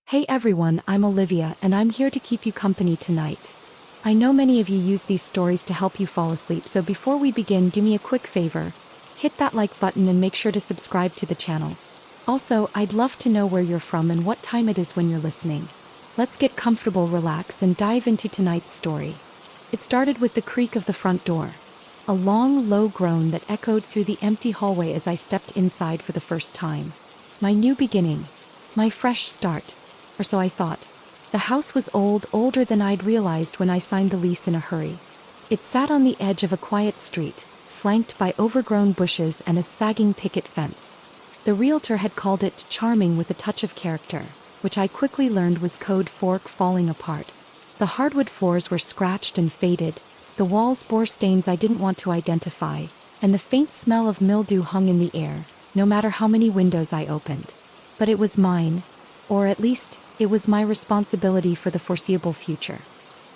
Hey everyone, I'm Olivia and I'm here to keep you company tonight. I know many of you use these stories to help you fall asleep, so before we begin, do me a quick favor. Hit that like button and make sure to subscribe to the channel. Also, I'd love to know where you're from and what time it is when you're listening. Let's get comfortable, relax, and dive into tonight's story. It started with the creak of the front door. A long, low groan that echoed through the empty hallway as I stepped inside for the first time. My new beginning. My fresh start. Or so I thought. The house was old, older than I'd realized when I signed the lease in a hurry. It sat on the edge of a quiet street, flanked by overgrown bushes and a sagging picket fence. The realtor had called it charming with a touch of character, which I quickly learned was code for falling apart. The hardwood floors were scratched and faded, the walls bore stains I didn't want to identify, and the faint smell of mildew hung in the air, no matter how many windows I opened. But it was mine, or at least, it was my responsibility for the foreseeable future.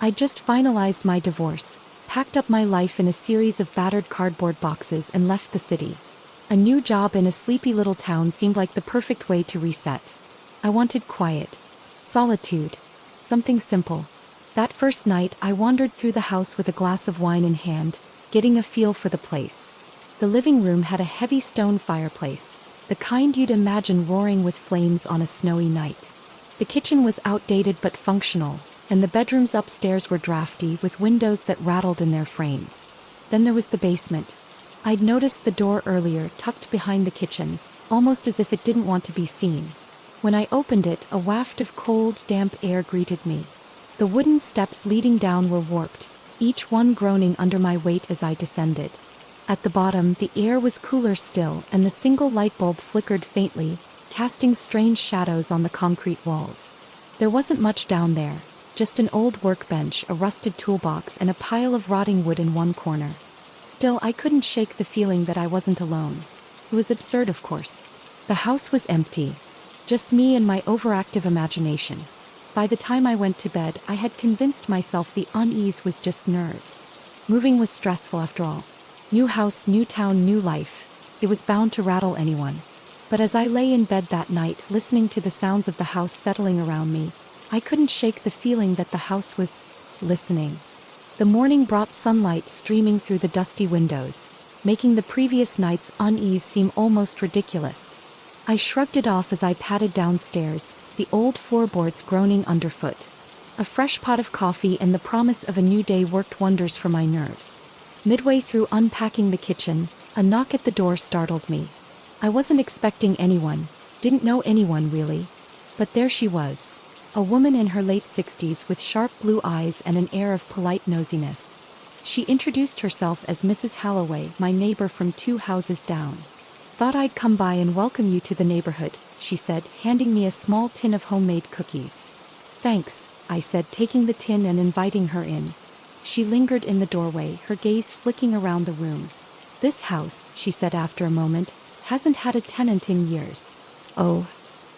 I'd just finalized my divorce, packed up my life in a series of battered cardboard boxes and left the city. A new job in a sleepy little town seemed like the perfect way to reset. I wanted quiet, solitude, something simple. That first night, I wandered through the house with a glass of wine in hand, getting a feel for the place. The living room had a heavy stone fireplace, the kind you'd imagine roaring with flames on a snowy night. The kitchen was outdated but functional, and the bedrooms upstairs were drafty with windows that rattled in their frames. Then there was the basement. I'd noticed the door earlier, tucked behind the kitchen, almost as if it didn't want to be seen. When I opened it, a waft of cold, damp air greeted me. The wooden steps leading down were warped, each one groaning under my weight as I descended. At the bottom, the air was cooler still, and the single light bulb flickered faintly, casting strange shadows on the concrete walls. There wasn't much down there, just an old workbench, a rusted toolbox, and a pile of rotting wood in one corner. Still, I couldn't shake the feeling that I wasn't alone. It was absurd, of course. The house was empty. Just me and my overactive imagination. By the time I went to bed, I had convinced myself the unease was just nerves. Moving was stressful after all. New house, new town, new life. It was bound to rattle anyone. But as I lay in bed that night, listening to the sounds of the house settling around me, I couldn't shake the feeling that the house was listening. The morning brought sunlight streaming through the dusty windows, making the previous night's unease seem almost ridiculous. I shrugged it off as I padded downstairs, the old floorboards groaning underfoot. A fresh pot of coffee and the promise of a new day worked wonders for my nerves. Midway through unpacking the kitchen, a knock at the door startled me. I wasn't expecting anyone, didn't know anyone really. But there she was, a woman in her late 60s with sharp blue eyes and an air of polite nosiness. She introduced herself as Mrs. Halloway, my neighbor from 2 houses down. "Thought I'd come by and welcome you to the neighborhood," she said, handing me a small tin of homemade cookies. "Thanks," I said, taking the tin and inviting her in. She lingered in the doorway, her gaze flicking around the room. "This house," she said after a moment, "hasn't had a tenant in years." "Oh."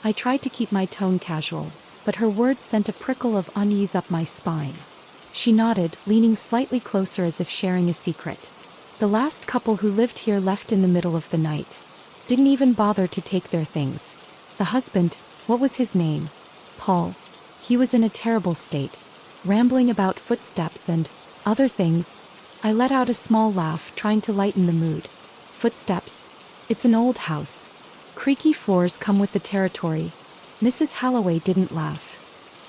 I tried to keep my tone casual, but her words sent a prickle of unease up my spine. She nodded, leaning slightly closer as if sharing a secret. "The last couple who lived here left in the middle of the night. Didn't even bother to take their things. The husband, what was his name? Paul. He was in a terrible state, rambling about footsteps and other things." I let out a small laugh, trying to lighten the mood. "Footsteps? It's an old house. Creaky floors come with the territory." Mrs. Halloway didn't laugh.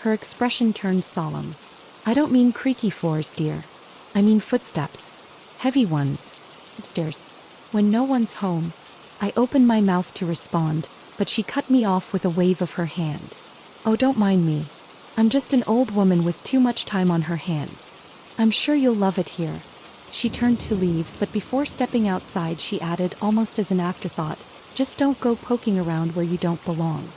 Her expression turned solemn. "I don't mean creaky floors, dear. I mean footsteps. Heavy ones. Upstairs. When no one's home." I opened my mouth to respond, but she cut me off with a wave of her hand. "Oh, don't mind me. I'm just an old woman with too much time on her hands. I'm sure you'll love it here." She turned to leave, but before stepping outside she added, almost as an afterthought, "Just don't go poking around where you don't belong.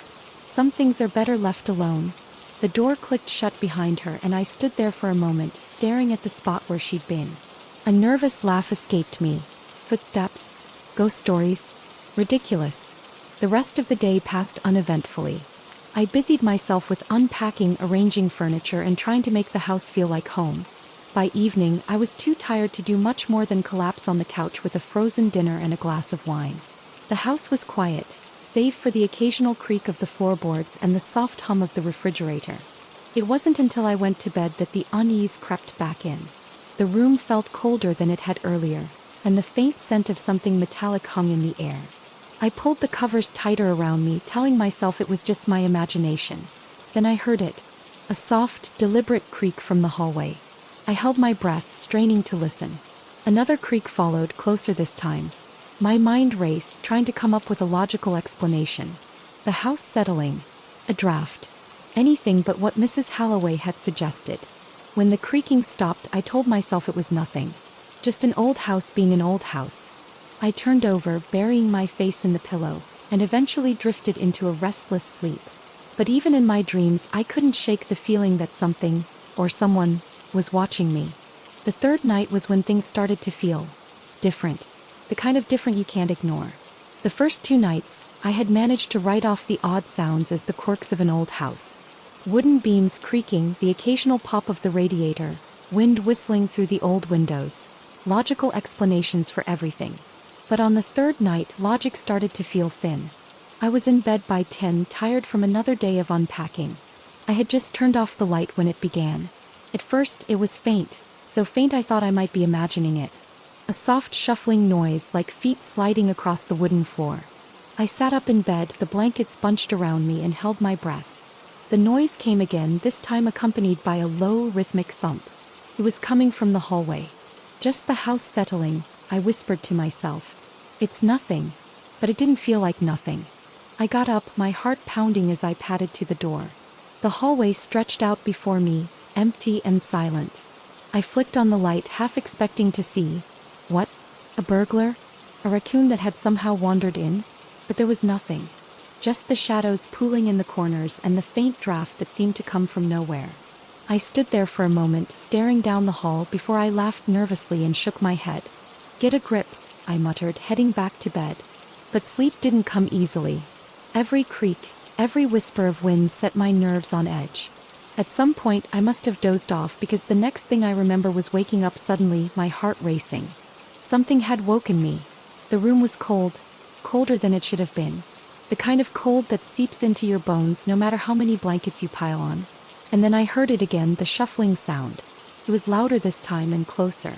Some things are better left alone." The door clicked shut behind her and I stood there for a moment, staring at the spot where she'd been. A nervous laugh escaped me. Footsteps? Ghost stories? Ridiculous. The rest of the day passed uneventfully. I busied myself with unpacking, arranging furniture, and trying to make the house feel like home. By evening, I was too tired to do much more than collapse on the couch with a frozen dinner and a glass of wine. The house was quiet, save for the occasional creak of the floorboards and the soft hum of the refrigerator. It wasn't until I went to bed that the unease crept back in. The room felt colder than it had earlier, and the faint scent of something metallic hung in the air. I pulled the covers tighter around me, telling myself it was just my imagination. Then I heard it, a soft, deliberate creak from the hallway. I held my breath, straining to listen. Another creak followed, closer this time. My mind raced, trying to come up with a logical explanation. The house settling. A draft. Anything but what Mrs. Halloway had suggested. When the creaking stopped, I told myself it was nothing. Just an old house being an old house. I turned over, burying my face in the pillow, and eventually drifted into a restless sleep. But even in my dreams, I couldn't shake the feeling that something, or someone, was watching me. The third night was when things started to feel different. The kind of different you can't ignore. The first 2 nights, I had managed to write off the odd sounds as the quirks of an old house. Wooden beams creaking, the occasional pop of the radiator, wind whistling through the old windows. Logical explanations for everything. But on the third night, logic started to feel thin. I was in bed by 10, tired from another day of unpacking. I had just turned off the light when it began. At first, it was faint, so faint I thought I might be imagining it. A soft shuffling noise, like feet sliding across the wooden floor. I sat up in bed, the blankets bunched around me, and held my breath. The noise came again, this time accompanied by a low, rhythmic thump. It was coming from the hallway. Just the house settling, I whispered to myself. It's nothing. But it didn't feel like nothing. I got up, my heart pounding as I padded to the door. The hallway stretched out before me, empty and silent. I flicked on the light, half expecting to see, what? A burglar? A raccoon that had somehow wandered in? But there was nothing. Just the shadows pooling in the corners and the faint draft that seemed to come from nowhere. I stood there for a moment, staring down the hall, before I laughed nervously and shook my head. Get a grip, I muttered, heading back to bed. But sleep didn't come easily. Every creak, every whisper of wind set my nerves on edge. At some point I must have dozed off, because the next thing I remember was waking up suddenly, my heart racing. Something had woken me. The room was cold, colder than it should have been. The kind of cold that seeps into your bones no matter how many blankets you pile on. And then I heard it again, the shuffling sound. It was louder this time and closer.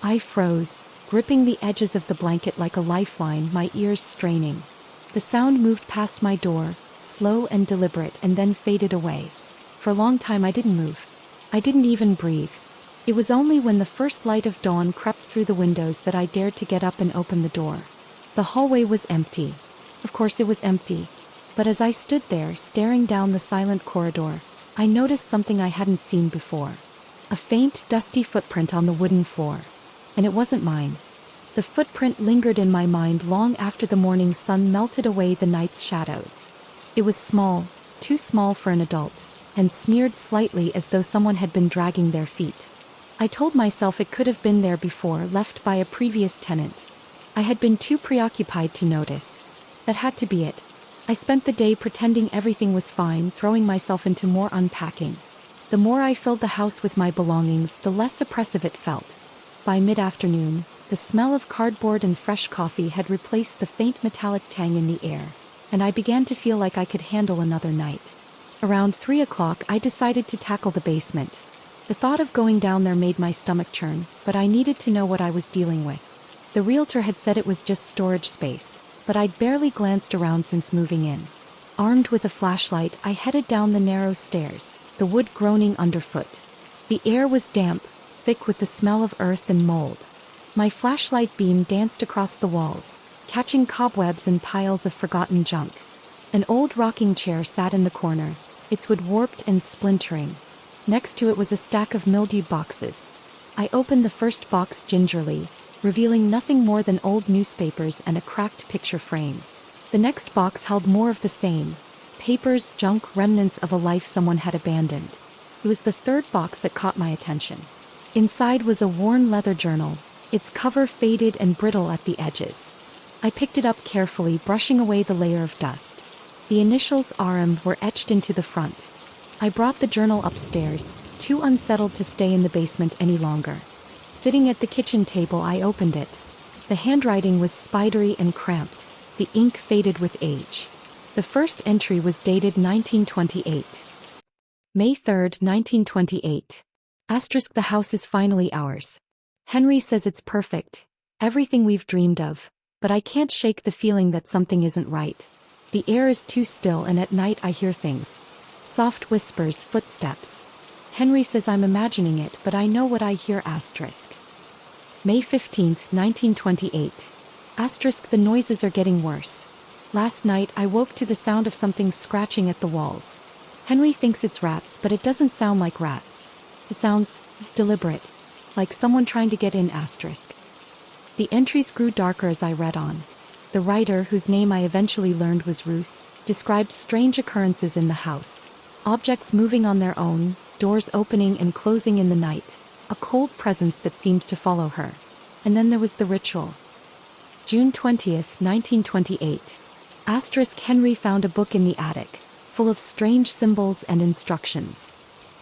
I froze, gripping the edges of the blanket like a lifeline, my ears straining. The sound moved past my door, slow and deliberate, and then faded away. For a long time I didn't move. I didn't even breathe. It was only when the first light of dawn crept through the windows that I dared to get up and open the door. The hallway was empty. Of course it was empty. But as I stood there, staring down the silent corridor, I noticed something I hadn't seen before. A faint, dusty footprint on the wooden floor. And it wasn't mine. The footprint lingered in my mind long after the morning sun melted away the night's shadows. It was small, too small for an adult, and smeared slightly as though someone had been dragging their feet. I told myself it could have been there before, left by a previous tenant. I had been too preoccupied to notice. That had to be it. I spent the day pretending everything was fine, throwing myself into more unpacking. The more I filled the house with my belongings, the less oppressive it felt. By mid-afternoon, the smell of cardboard and fresh coffee had replaced the faint metallic tang in the air, and I began to feel like I could handle another night. Around 3 o'clock, I decided to tackle the basement. The thought of going down there made my stomach churn, but I needed to know what I was dealing with. The realtor had said it was just storage space, but I'd barely glanced around since moving in. Armed with a flashlight, I headed down the narrow stairs, the wood groaning underfoot. The air was damp, thick with the smell of earth and mold. My flashlight beam danced across the walls, catching cobwebs and piles of forgotten junk. An old rocking chair sat in the corner, its wood warped and splintering. Next to it was a stack of mildewed boxes. I opened the first box gingerly, revealing nothing more than old newspapers and a cracked picture frame. The next box held more of the same: papers, junk, remnants of a life someone had abandoned. It was the third box that caught my attention. Inside was a worn leather journal, its cover faded and brittle at the edges. I picked it up carefully, brushing away the layer of dust. The initials RM were etched into the front. I brought the journal upstairs, too unsettled to stay in the basement any longer. Sitting at the kitchen table, I opened it. The handwriting was spidery and cramped. The ink faded with age. The first entry was dated 1928. May 3rd, 1928. Asterisk, the house is finally ours. Henry says it's perfect. Everything we've dreamed of. But I can't shake the feeling that something isn't right. The air is too still, and at night I hear things. Soft whispers, footsteps. Henry says I'm imagining it, but I know what I hear. Asterisk. May 15th, 1928. Asterisk, the noises are getting worse. Last night I woke to the sound of something scratching at the walls. Henry thinks it's rats, but it doesn't sound like rats. It sounds deliberate, like someone trying to get in. Asterisk. The entries grew darker as I read on. The writer, whose name I eventually learned was Ruth, described strange occurrences in the house. Objects moving on their own, doors opening and closing in the night, a cold presence that seemed to follow her. And then there was the ritual. June 20th, 1928. Asterisk, Henry found a book in the attic, full of strange symbols and instructions.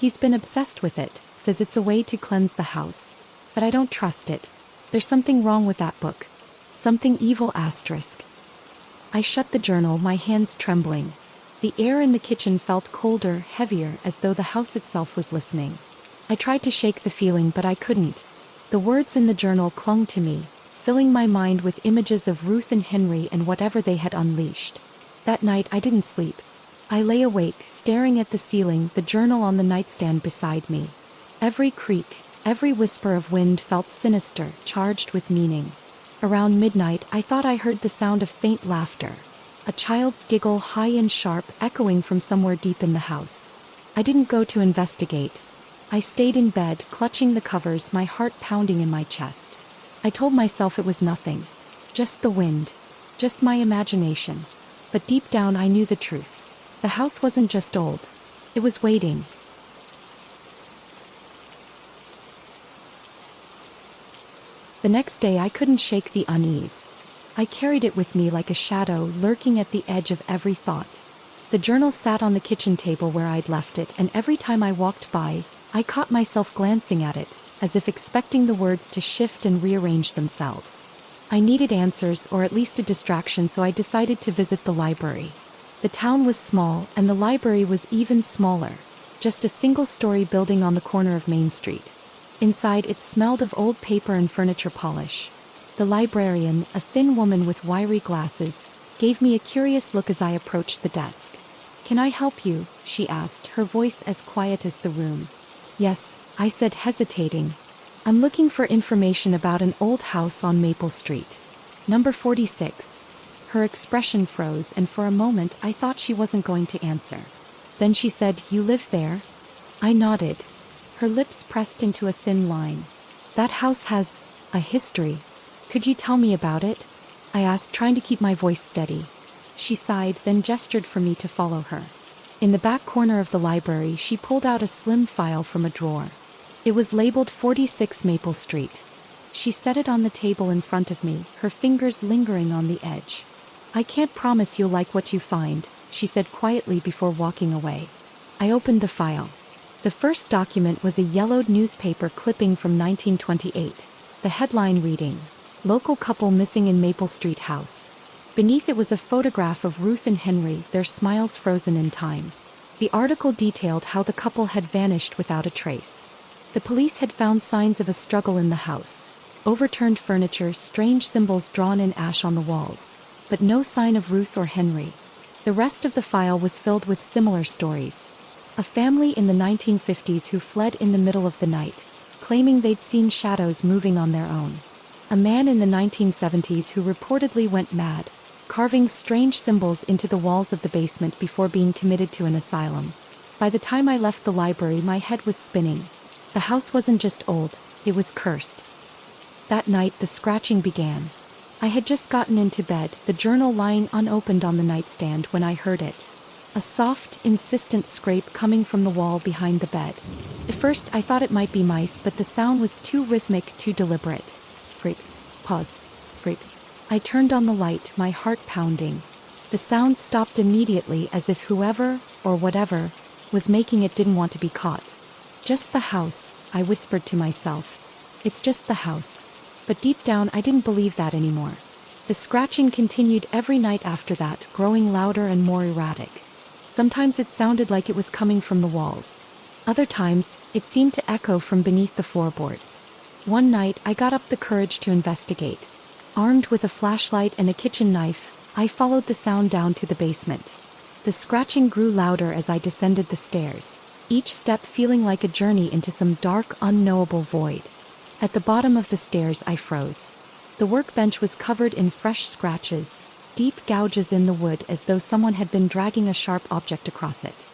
He's been obsessed with it, says it's a way to cleanse the house. But I don't trust it. There's something wrong with that book. Something evil. Asterisk. I shut the journal, my hands trembling. The air in the kitchen felt colder, heavier, as though the house itself was listening. I tried to shake the feeling, but I couldn't. The words in the journal clung to me, filling my mind with images of Ruth and Henry and whatever they had unleashed. That night I didn't sleep. I lay awake, staring at the ceiling, the journal on the nightstand beside me. Every creak, every whisper of wind felt sinister, charged with meaning. Around midnight I thought I heard the sound of faint laughter. A child's giggle, high and sharp, echoing from somewhere deep in the house. I didn't go to investigate. I stayed in bed, clutching the covers, my heart pounding in my chest. I told myself it was nothing. Just the wind. Just my imagination. But deep down I knew the truth. The house wasn't just old. It was waiting. The next day I couldn't shake the unease. I carried it with me like a shadow, lurking at the edge of every thought. The journal sat on the kitchen table where I'd left it, and every time I walked by, I caught myself glancing at it, as if expecting the words to shift and rearrange themselves. I needed answers, or at least a distraction, so I decided to visit the library. The town was small, and the library was even smaller. Just a single-story building on the corner of Main Street. Inside, it smelled of old paper and furniture polish. The librarian, a thin woman with wiry glasses, gave me a curious look as I approached the desk. "Can I help you?" she asked, her voice as quiet as the room. "Yes," I said, hesitating. "I'm looking for information about an old house on Maple Street. Number 46. Her expression froze, and for a moment I thought she wasn't going to answer. Then she said, "You live there?" I nodded. Her lips pressed into a thin line. "That house has a history. Could you tell me about it?" I asked, trying to keep my voice steady. She sighed, then gestured for me to follow her. In the back corner of the library, she pulled out a slim file from a drawer. It was labeled 46 Maple Street. She set it on the table in front of me, her fingers lingering on the edge. "I can't promise you'll like what you find," she said quietly before walking away. I opened the file. The first document was a yellowed newspaper clipping from 1928, the headline reading, "Local couple missing in Maple Street house." Beneath it was a photograph of Ruth and Henry, their smiles frozen in time. The article detailed how the couple had vanished without a trace. The police had found signs of a struggle in the house. Overturned furniture, strange symbols drawn in ash on the walls. But no sign of Ruth or Henry. The rest of the file was filled with similar stories. A family in the 1950s who fled in the middle of the night, claiming they'd seen shadows moving on their own. A man in the 1970s who reportedly went mad, carving strange symbols into the walls of the basement before being committed to an asylum. By the time I left the library, my head was spinning. The house wasn't just old, it was cursed. That night the scratching began. I had just gotten into bed, the journal lying unopened on the nightstand, when I heard it. A soft, insistent scrape coming from the wall behind the bed. At first I thought it might be mice, but the sound was too rhythmic, too deliberate. Freak. Pause. Freak. I turned on the light, my heart pounding. The sound stopped immediately, as if whoever, or whatever, was making it didn't want to be caught. "Just the house," I whispered to myself. "It's just the house." But deep down I didn't believe that anymore. The scratching continued every night after that, growing louder and more erratic. Sometimes it sounded like it was coming from the walls. Other times, it seemed to echo from beneath the floorboards. One night, I got up the courage to investigate. Armed with a flashlight and a kitchen knife, I followed the sound down to the basement. The scratching grew louder as I descended the stairs, each step feeling like a journey into some dark, unknowable void. At the bottom of the stairs, I froze. The workbench was covered in fresh scratches, deep gouges in the wood as though someone had been dragging a sharp object across it.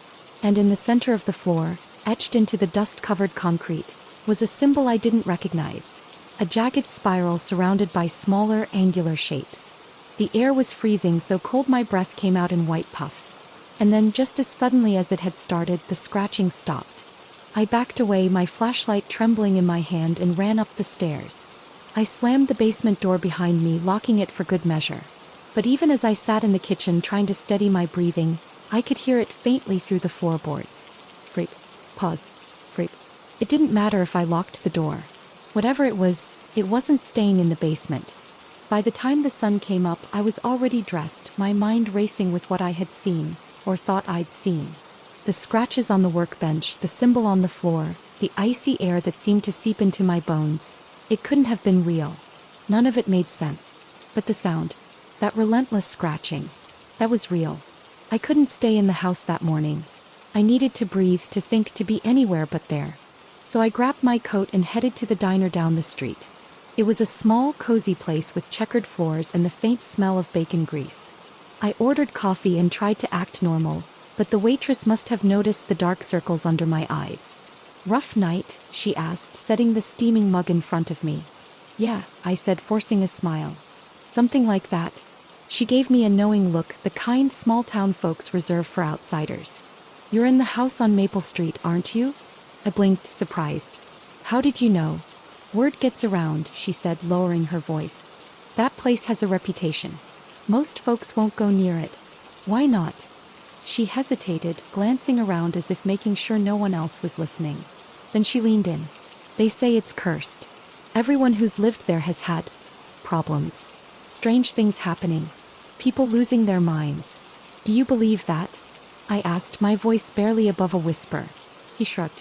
And in the center of the floor, etched into the dust-covered concrete, was a symbol I didn't recognize. A jagged spiral surrounded by smaller, angular shapes. The air was freezing, so cold my breath came out in white puffs. And then, just as suddenly as it had started, the scratching stopped. I backed away, my flashlight trembling in my hand, and ran up the stairs. I slammed the basement door behind me, locking it for good measure. But even as I sat in the kitchen trying to steady my breathing, I could hear it faintly through the floorboards. Freak. Pause. Freak. It didn't matter if I locked the door. Whatever it wasn't staying in the basement. By the time the sun came up, I was already dressed, my mind racing with what I had seen, or thought I'd seen. The scratches on the workbench, the symbol on the floor, the icy air that seemed to seep into my bones. It couldn't have been real. None of it made sense. But the sound, that relentless scratching, that was real. I couldn't stay in the house that morning. I needed to breathe, to think, to be anywhere but there. So I grabbed my coat and headed to the diner down the street. It was a small, cozy place with checkered floors and the faint smell of bacon grease. I ordered coffee and tried to act normal, but the waitress must have noticed the dark circles under my eyes. "Rough night?" she asked, setting the steaming mug in front of me. "Yeah," I said, forcing a smile. "Something like that." She gave me a knowing look, the kind small-town folks reserve for outsiders. "You're in the house on Maple Street, aren't you?" I blinked, surprised. "How did you know?" "Word gets around," she said, lowering her voice. "That place has a reputation. Most folks won't go near it." "Why not?" She hesitated, glancing around as if making sure no one else was listening. Then she leaned in. "They say it's cursed. Everyone who's lived there has had problems. Strange things happening. People losing their minds. Do you believe that?" I asked, my voice barely above a whisper. He shrugged.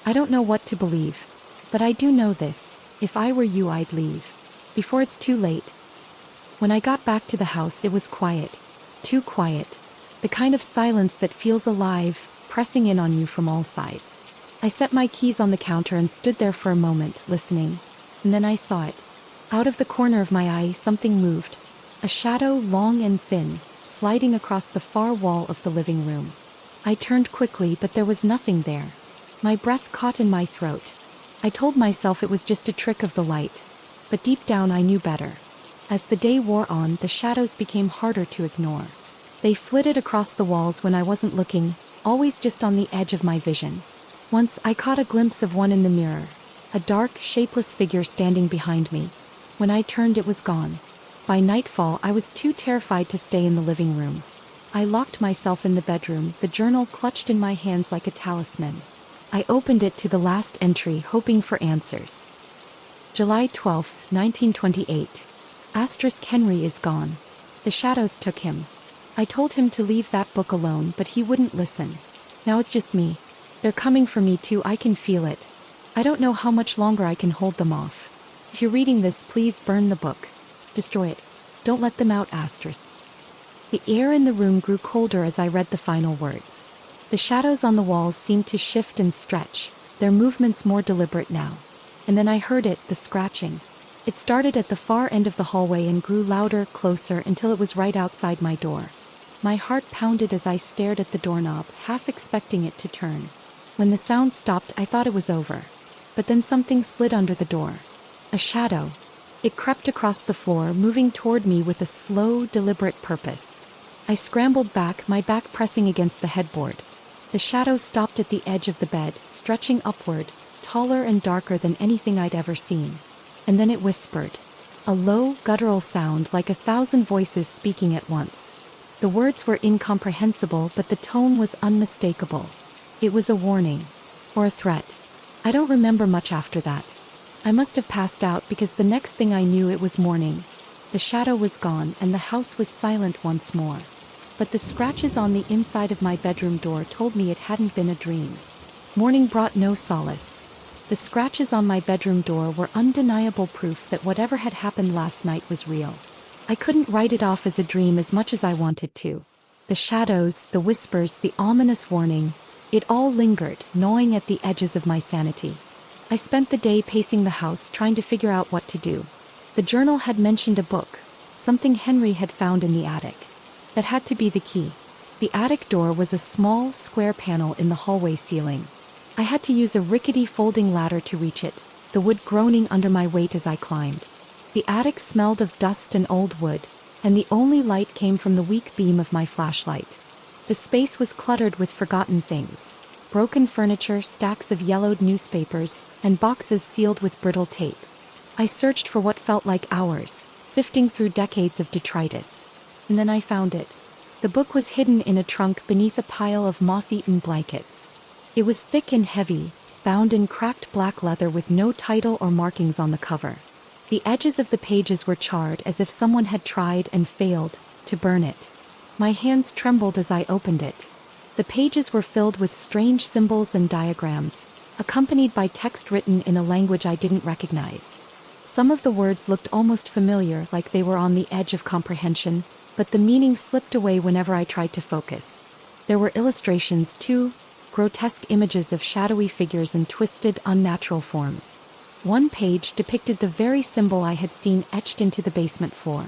"I don't know what to believe. But I do know this. If I were you, I'd leave. Before it's too late." When I got back to the house, it was quiet. Too quiet. The kind of silence that feels alive, pressing in on you from all sides. I set my keys on the counter and stood there for a moment, listening. And then I saw it. Out of the corner of my eye, something moved. A shadow, long and thin, sliding across the far wall of the living room. I turned quickly, but there was nothing there. My breath caught in my throat. I told myself it was just a trick of the light. But deep down I knew better. As the day wore on, the shadows became harder to ignore. They flitted across the walls when I wasn't looking, always just on the edge of my vision. Once I caught a glimpse of one in the mirror. A dark, shapeless figure standing behind me. When I turned, it was gone. By nightfall, I was too terrified to stay in the living room. I locked myself in the bedroom, the journal clutched in my hands like a talisman. I opened it to the last entry, hoping for answers. July 12, 1928. Henry is gone. The shadows took him. I told him to leave that book alone, but he wouldn't listen. Now it's just me. They're coming for me too, I can feel it. I don't know how much longer I can hold them off. If you're reading this, please burn the book. Destroy it. Don't let them out, asterisk. The air in the room grew colder as I read the final words. The shadows on the walls seemed to shift and stretch, their movements more deliberate now. And then I heard it, the scratching. It started at the far end of the hallway and grew louder, closer, until it was right outside my door. My heart pounded as I stared at the doorknob, half expecting it to turn. When the sound stopped, I thought it was over. But then something slid under the door. A shadow. It crept across the floor, moving toward me with a slow, deliberate purpose. I scrambled back, my back pressing against the headboard. The shadow stopped at the edge of the bed, stretching upward, taller and darker than anything I'd ever seen. And then it whispered. A low, guttural sound, like 1,000 voices speaking at once. The words were incomprehensible, but the tone was unmistakable. It was a warning. Or a threat. I don't remember much after that. I must have passed out because the next thing I knew, it was morning. The shadow was gone and the house was silent once more. But the scratches on the inside of my bedroom door told me it hadn't been a dream. Morning brought no solace. The scratches on my bedroom door were undeniable proof that whatever had happened last night was real. I couldn't write it off as a dream as much as I wanted to. The shadows, the whispers, the ominous warning, it all lingered, gnawing at the edges of my sanity. I spent the day pacing the house trying to figure out what to do. The journal had mentioned a book, something Henry had found in the attic. That had to be the key. The attic door was a small, square panel in the hallway ceiling. I had to use a rickety folding ladder to reach it, the wood groaning under my weight as I climbed. The attic smelled of dust and old wood, and the only light came from the weak beam of my flashlight. The space was cluttered with forgotten things. Broken furniture, stacks of yellowed newspapers, and boxes sealed with brittle tape. I searched for what felt like hours, sifting through decades of detritus. And then I found it. The book was hidden in a trunk beneath a pile of moth-eaten blankets. It was thick and heavy, bound in cracked black leather with no title or markings on the cover. The edges of the pages were charred as if someone had tried and failed to burn it. My hands trembled as I opened it. The pages were filled with strange symbols and diagrams, accompanied by text written in a language I didn't recognize. Some of the words looked almost familiar, like they were on the edge of comprehension, but the meaning slipped away whenever I tried to focus. There were illustrations, too, grotesque images of shadowy figures in twisted, unnatural forms. One page depicted the very symbol I had seen etched into the basement floor.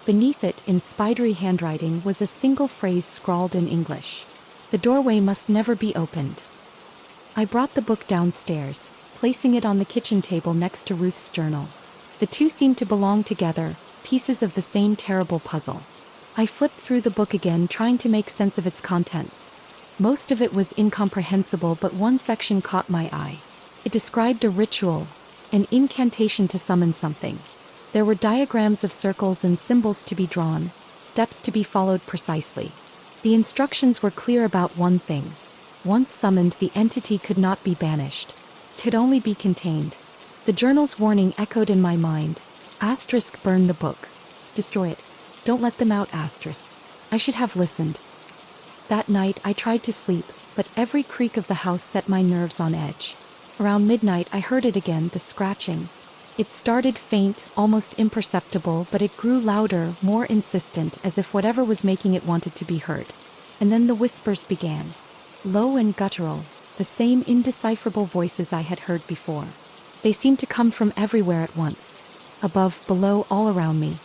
Beneath it, in spidery handwriting, was a single phrase scrawled in English. The doorway must never be opened. I brought the book downstairs, placing it on the kitchen table next to Ruth's journal. The two seemed to belong together, pieces of the same terrible puzzle. I flipped through the book again, trying to make sense of its contents. Most of it was incomprehensible, but one section caught my eye. It described a ritual, an incantation to summon something. There were diagrams of circles and symbols to be drawn, steps to be followed precisely. The instructions were clear about one thing. Once summoned, the entity could not be banished. Could only be contained. The journal's warning echoed in my mind. Asterisk, burn the book. Destroy it. Don't let them out, asterisk. I should have listened. That night I tried to sleep, but every creak of the house set my nerves on edge. Around midnight I heard it again, the scratching. It started faint, almost imperceptible, but it grew louder, more insistent, as if whatever was making it wanted to be heard. And then the whispers began. Low and guttural, the same indecipherable voices I had heard before. They seemed to come from everywhere at once. Above, below, all around me.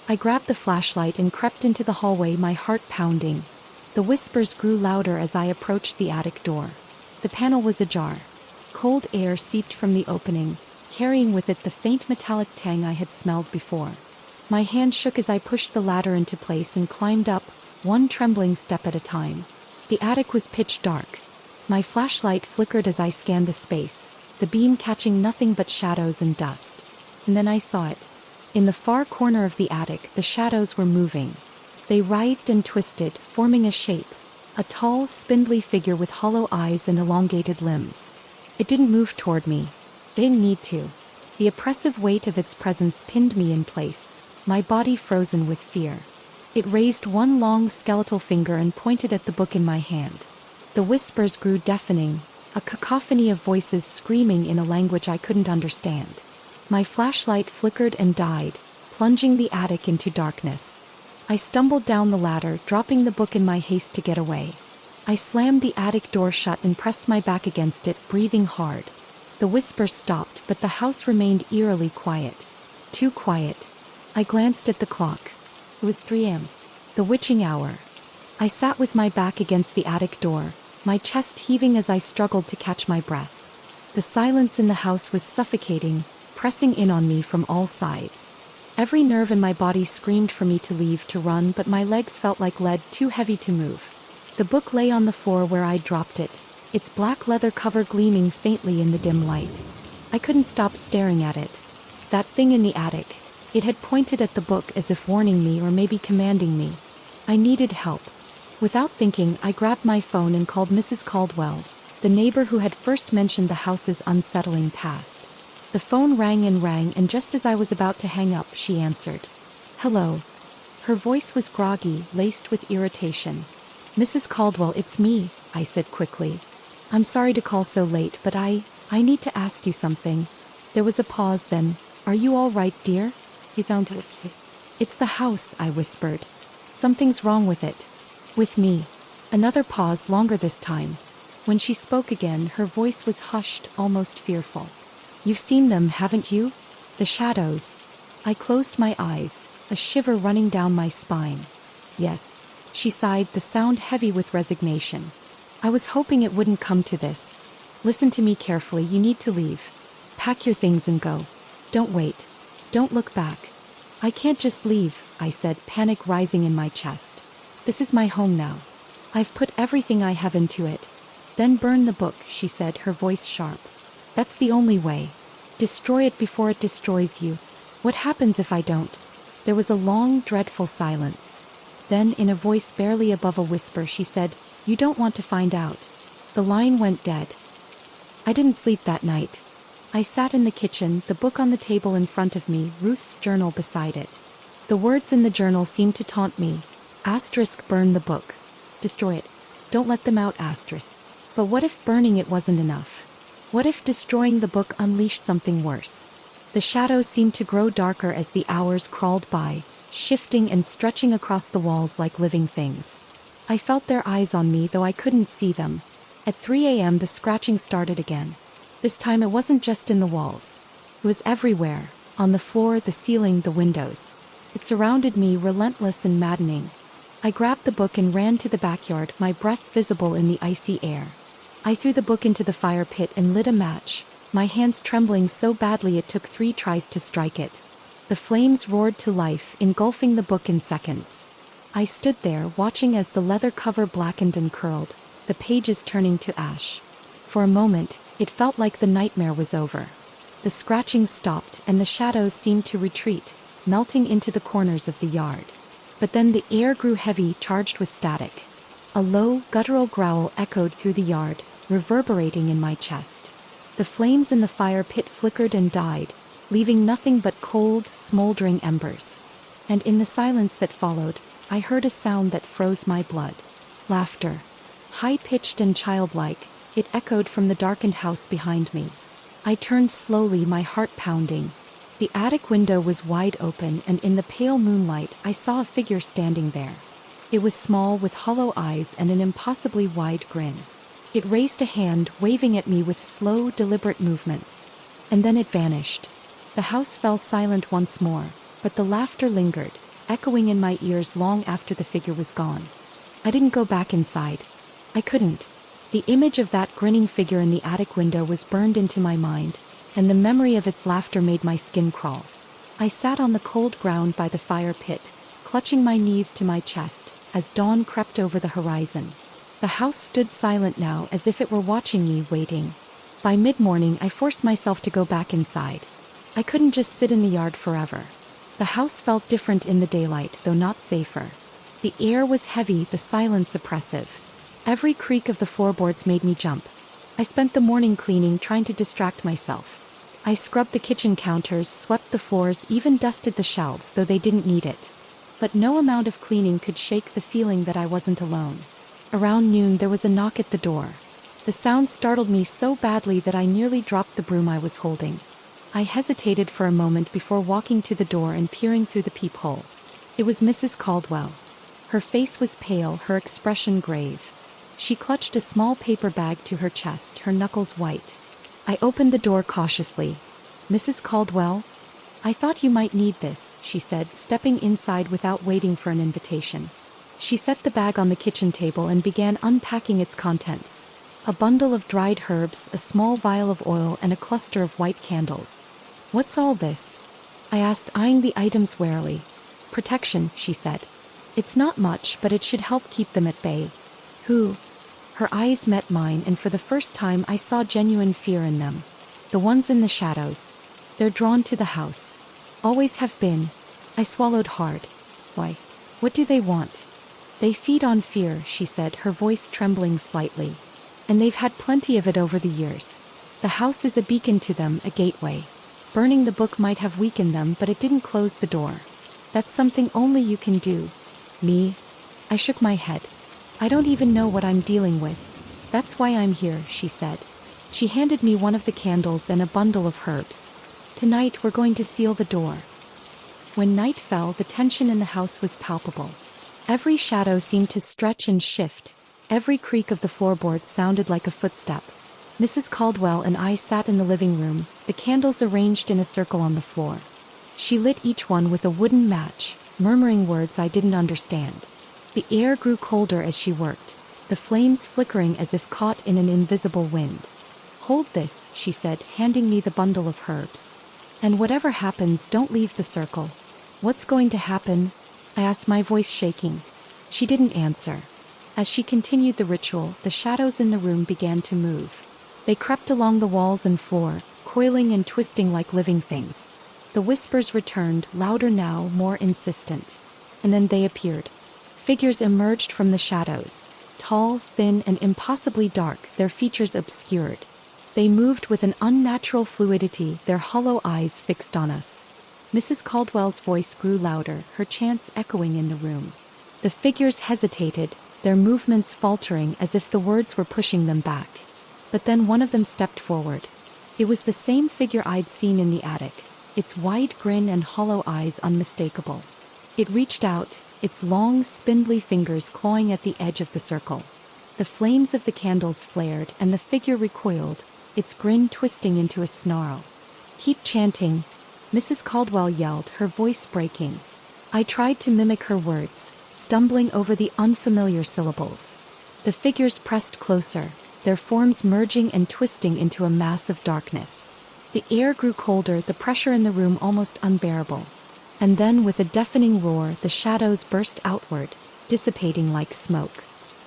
I grabbed the flashlight and crept into the hallway, my heart pounding. The whispers grew louder as I approached the attic door. The panel was ajar. Cold air seeped from the opening, carrying with it the faint metallic tang I had smelled before. My hand shook as I pushed the ladder into place and climbed up, one trembling step at a time. The attic was pitch dark. My flashlight flickered as I scanned the space, the beam catching nothing but shadows and dust. And then I saw it. In the far corner of the attic, the shadows were moving. They writhed and twisted, forming a shape. A tall, spindly figure with hollow eyes and elongated limbs. It didn't move toward me. It didn't need to. The oppressive weight of its presence pinned me in place, my body frozen with fear. It raised one long skeletal finger and pointed at the book in my hand. The whispers grew deafening, a cacophony of voices screaming in a language I couldn't understand. My flashlight flickered and died, plunging the attic into darkness. I stumbled down the ladder, dropping the book in my haste to get away. I slammed the attic door shut and pressed my back against it, breathing hard. The whispers stopped, but the house remained eerily quiet. Too quiet. I glanced at the clock. It was 3 a.m. The witching hour. I sat with my back against the attic door, my chest heaving as I struggled to catch my breath. The silence in the house was suffocating, pressing in on me from all sides. Every nerve in my body screamed for me to leave, to run, but my legs felt like lead, too heavy to move. The book lay on the floor where I'd dropped it, its black leather cover gleaming faintly in the dim light. I couldn't stop staring at it. That thing in the attic. It had pointed at the book as if warning me or maybe commanding me. I needed help. Without thinking, I grabbed my phone and called Mrs. Caldwell, the neighbor who had first mentioned the house's unsettling past. The phone rang, and just as I was about to hang up, she answered. Hello. Her voice was groggy, laced with irritation. Mrs. Caldwell, it's me, I said quickly. I'm sorry to call so late, but I need to ask you something. There was a pause, then, are you all right, dear? He sounded. It's the house, I whispered. Something's wrong with it. With me. Another pause, longer this time. When she spoke again, her voice was hushed, almost fearful. You've seen them, haven't you? The shadows. I closed my eyes, a shiver running down my spine. Yes. She sighed, the sound heavy with resignation. I was hoping it wouldn't come to this. Listen to me carefully, you need to leave. Pack your things and go. Don't wait. Don't look back. I can't just leave, I said, panic rising in my chest. This is my home now. I've put everything I have into it. Then burn the book, she said, her voice sharp. That's the only way. Destroy it before it destroys you. What happens if I don't? There was a long, dreadful silence. Then, in a voice barely above a whisper, she said, You don't want to find out. The line went dead. I didn't sleep that night. I sat in the kitchen, the book on the table in front of me, Ruth's journal beside it. The words in the journal seemed to taunt me. Asterisk, burn the book. Destroy it. Don't let them out, asterisk. But what if burning it wasn't enough? What if destroying the book unleashed something worse? The shadows seemed to grow darker as the hours crawled by, shifting and stretching across the walls like living things. I felt their eyes on me, though I couldn't see them. At 3 a.m. the scratching started again. This time it wasn't just in the walls. It was everywhere, on the floor, the ceiling, the windows. It surrounded me, relentless and maddening. I grabbed the book and ran to the backyard, my breath visible in the icy air. I threw the book into the fire pit and lit a match, my hands trembling so badly it took 3 tries to strike it. The flames roared to life, engulfing the book in seconds. I stood there, watching as the leather cover blackened and curled, the pages turning to ash. For a moment, it felt like the nightmare was over. The scratching stopped, and the shadows seemed to retreat, melting into the corners of the yard. But then the air grew heavy, charged with static. A low, guttural growl echoed through the yard, reverberating in my chest. The flames in the fire pit flickered and died, leaving nothing but cold, smoldering embers. And in the silence that followed, I heard a sound that froze my blood. Laughter. High-pitched and childlike, it echoed from the darkened house behind me. I turned slowly, my heart pounding. The attic window was wide open, and in the pale moonlight I saw a figure standing there. It was small, with hollow eyes and an impossibly wide grin. It raised a hand, waving at me with slow, deliberate movements. And then it vanished. The house fell silent once more, but the laughter lingered, echoing in my ears long after the figure was gone. I didn't go back inside. I couldn't. The image of that grinning figure in the attic window was burned into my mind, and the memory of its laughter made my skin crawl. I sat on the cold ground by the fire pit, clutching my knees to my chest, as dawn crept over the horizon. The house stood silent now, as if it were watching me, waiting. By mid-morning I forced myself to go back inside. I couldn't just sit in the yard forever. The house felt different in the daylight, though not safer. The air was heavy, the silence oppressive. Every creak of the floorboards made me jump. I spent the morning cleaning, trying to distract myself. I scrubbed the kitchen counters, swept the floors, even dusted the shelves, though they didn't need it. But no amount of cleaning could shake the feeling that I wasn't alone. Around noon there was a knock at the door. The sound startled me so badly that I nearly dropped the broom I was holding. I hesitated for a moment before walking to the door and peering through the peephole. It was Mrs. Caldwell. Her face was pale, her expression grave. She clutched a small paper bag to her chest, her knuckles white. I opened the door cautiously. Mrs. Caldwell? I thought you might need this, she said, stepping inside without waiting for an invitation. She set the bag on the kitchen table and began unpacking its contents. A bundle of dried herbs, a small vial of oil, and a cluster of white candles. What's all this? I asked, eyeing the items warily. Protection, she said. It's not much, but it should help keep them at bay. Who? Her eyes met mine, and for the first time I saw genuine fear in them. The ones in the shadows. They're drawn to the house. Always have been. I swallowed hard. Why? What do they want? They feed on fear, she said, her voice trembling slightly. And they've had plenty of it over the years. The house is a beacon to them, a gateway. Burning the book might have weakened them, but it didn't close the door. That's something only you can do. Me? I shook my head. I don't even know what I'm dealing with. That's why I'm here, she said. She handed me one of the candles and a bundle of herbs. Tonight we're going to seal the door. When night fell, the tension in the house was palpable. Every shadow seemed to stretch and shift. Every creak of the floorboards sounded like a footstep. Mrs. Caldwell and I sat in the living room, the candles arranged in a circle on the floor. She lit each one with a wooden match, murmuring words I didn't understand. The air grew colder as she worked, the flames flickering as if caught in an invisible wind. Hold this, she said, handing me the bundle of herbs. And whatever happens, don't leave the circle. What's going to happen? I asked, my voice shaking. She didn't answer. As she continued the ritual, the shadows in the room began to move. They crept along the walls and floor, coiling and twisting like living things. The whispers returned, louder now, more insistent. And then they appeared. Figures emerged from the shadows, tall, thin, and impossibly dark, their features obscured. They moved with an unnatural fluidity, their hollow eyes fixed on us. Mrs. Caldwell's voice grew louder, her chants echoing in the room. The figures hesitated, their movements faltering as if the words were pushing them back. But then one of them stepped forward. It was the same figure I'd seen in the attic, its wide grin and hollow eyes unmistakable. It reached out, its long, spindly fingers clawing at the edge of the circle. The flames of the candles flared and the figure recoiled, its grin twisting into a snarl. "Keep chanting," Mrs. Caldwell yelled, her voice breaking. I tried to mimic her words, stumbling over the unfamiliar syllables. The figures pressed closer, their forms merging and twisting into a mass of darkness. The air grew colder, the pressure in the room almost unbearable. And then, with a deafening roar, the shadows burst outward, dissipating like smoke.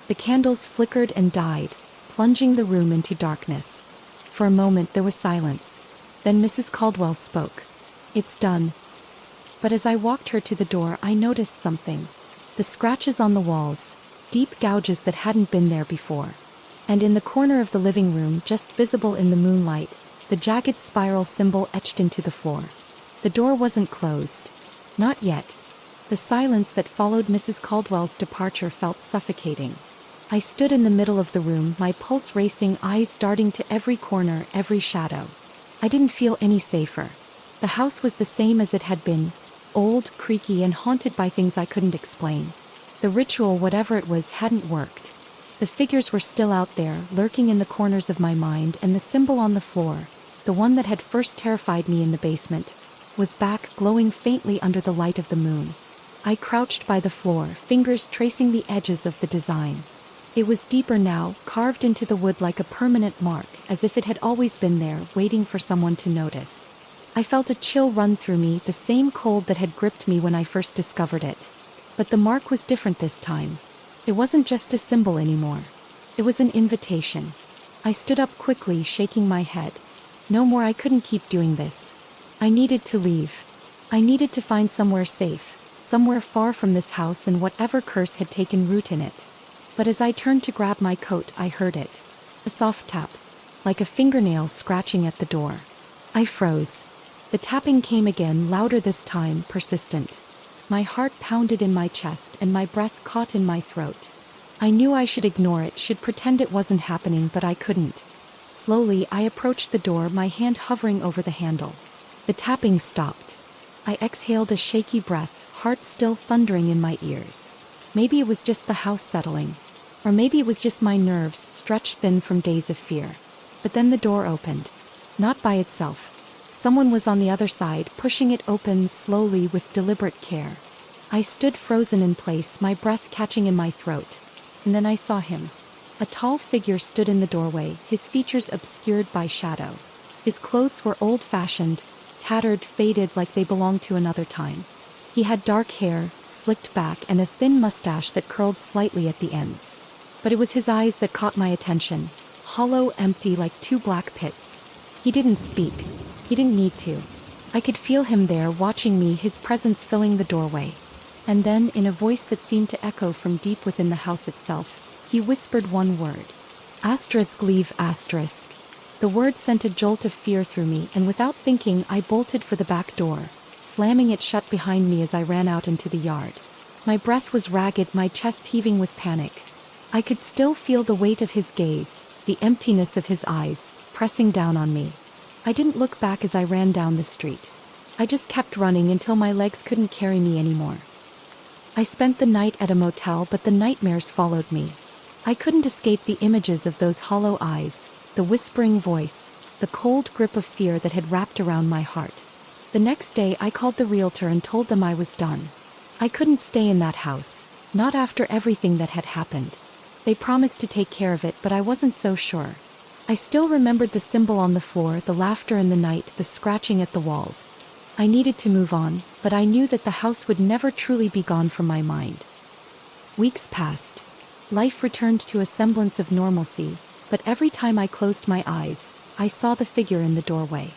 The candles flickered and died, plunging the room into darkness. For a moment there was silence. Then Mrs. Caldwell spoke. "It's done." But as I walked her to the door, I noticed something. The scratches on the walls, deep gouges that hadn't been there before. And in the corner of the living room, just visible in the moonlight, the jagged spiral symbol etched into the floor. The door wasn't closed. Not yet. The silence that followed Mrs. Caldwell's departure felt suffocating. I stood in the middle of the room, my pulse racing, eyes darting to every corner, every shadow. I didn't feel any safer. The house was the same as it had been, old, creaky, and haunted by things I couldn't explain. The ritual, whatever it was, hadn't worked. The figures were still out there, lurking in the corners of my mind, and the symbol on the floor, the one that had first terrified me in the basement, was back, glowing faintly under the light of the moon. I crouched by the floor, fingers tracing the edges of the design. It was deeper now, carved into the wood like a permanent mark, as if it had always been there, waiting for someone to notice. I felt a chill run through me, the same cold that had gripped me when I first discovered it. But the mark was different this time. It wasn't just a symbol anymore. It was an invitation. I stood up quickly, shaking my head. No more, I couldn't keep doing this. I needed to leave. I needed to find somewhere safe, somewhere far from this house and whatever curse had taken root in it. But as I turned to grab my coat, I heard it. A soft tap, like a fingernail scratching at the door. I froze. The tapping came again, louder this time, persistent. My heart pounded in my chest and my breath caught in my throat. I knew I should ignore it, should pretend it wasn't happening, but I couldn't. Slowly, I approached the door, my hand hovering over the handle. The tapping stopped. I exhaled a shaky breath, heart still thundering in my ears. Maybe it was just the house settling. Or maybe it was just my nerves, stretched thin from days of fear. But then the door opened. Not by itself. Someone was on the other side, pushing it open slowly with deliberate care. I stood frozen in place, my breath catching in my throat. And then I saw him. A tall figure stood in the doorway, his features obscured by shadow. His clothes were old-fashioned, tattered, faded, like they belonged to another time. He had dark hair, slicked back, and a thin mustache that curled slightly at the ends. But it was his eyes that caught my attention, hollow, empty, like two black pits. He didn't speak. He didn't need to. I could feel him there, watching me, his presence filling the doorway. And then, in a voice that seemed to echo from deep within the house itself, he whispered one word. Leave. The word sent a jolt of fear through me, and without thinking, I bolted for the back door, slamming it shut behind me as I ran out into the yard. My breath was ragged, my chest heaving with panic. I could still feel the weight of his gaze, the emptiness of his eyes, pressing down on me. I didn't look back as I ran down the street. I just kept running until my legs couldn't carry me anymore. I spent the night at a motel, but the nightmares followed me. I couldn't escape the images of those hollow eyes, the whispering voice, the cold grip of fear that had wrapped around my heart. The next day I called the realtor and told them I was done. I couldn't stay in that house, not after everything that had happened. They promised to take care of it, but I wasn't so sure. I still remembered the symbol on the floor, the laughter in the night, the scratching at the walls. I needed to move on, but I knew that the house would never truly be gone from my mind. Weeks passed. Life returned to a semblance of normalcy, but every time I closed my eyes, I saw the figure in the doorway.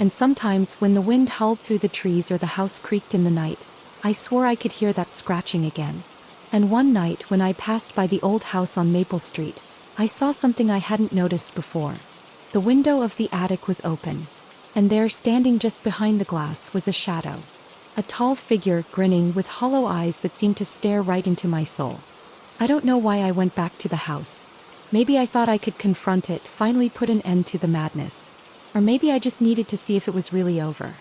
And sometimes, when the wind howled through the trees or the house creaked in the night, I swore I could hear that scratching again. And one night, when I passed by the old house on Maple Street, I saw something I hadn't noticed before. The window of the attic was open, and there, standing just behind the glass, was a shadow. A tall figure, grinning, with hollow eyes that seemed to stare right into my soul. I don't know why I went back to the house. Maybe I thought I could confront it, finally put an end to the madness. Or maybe I just needed to see if it was really over.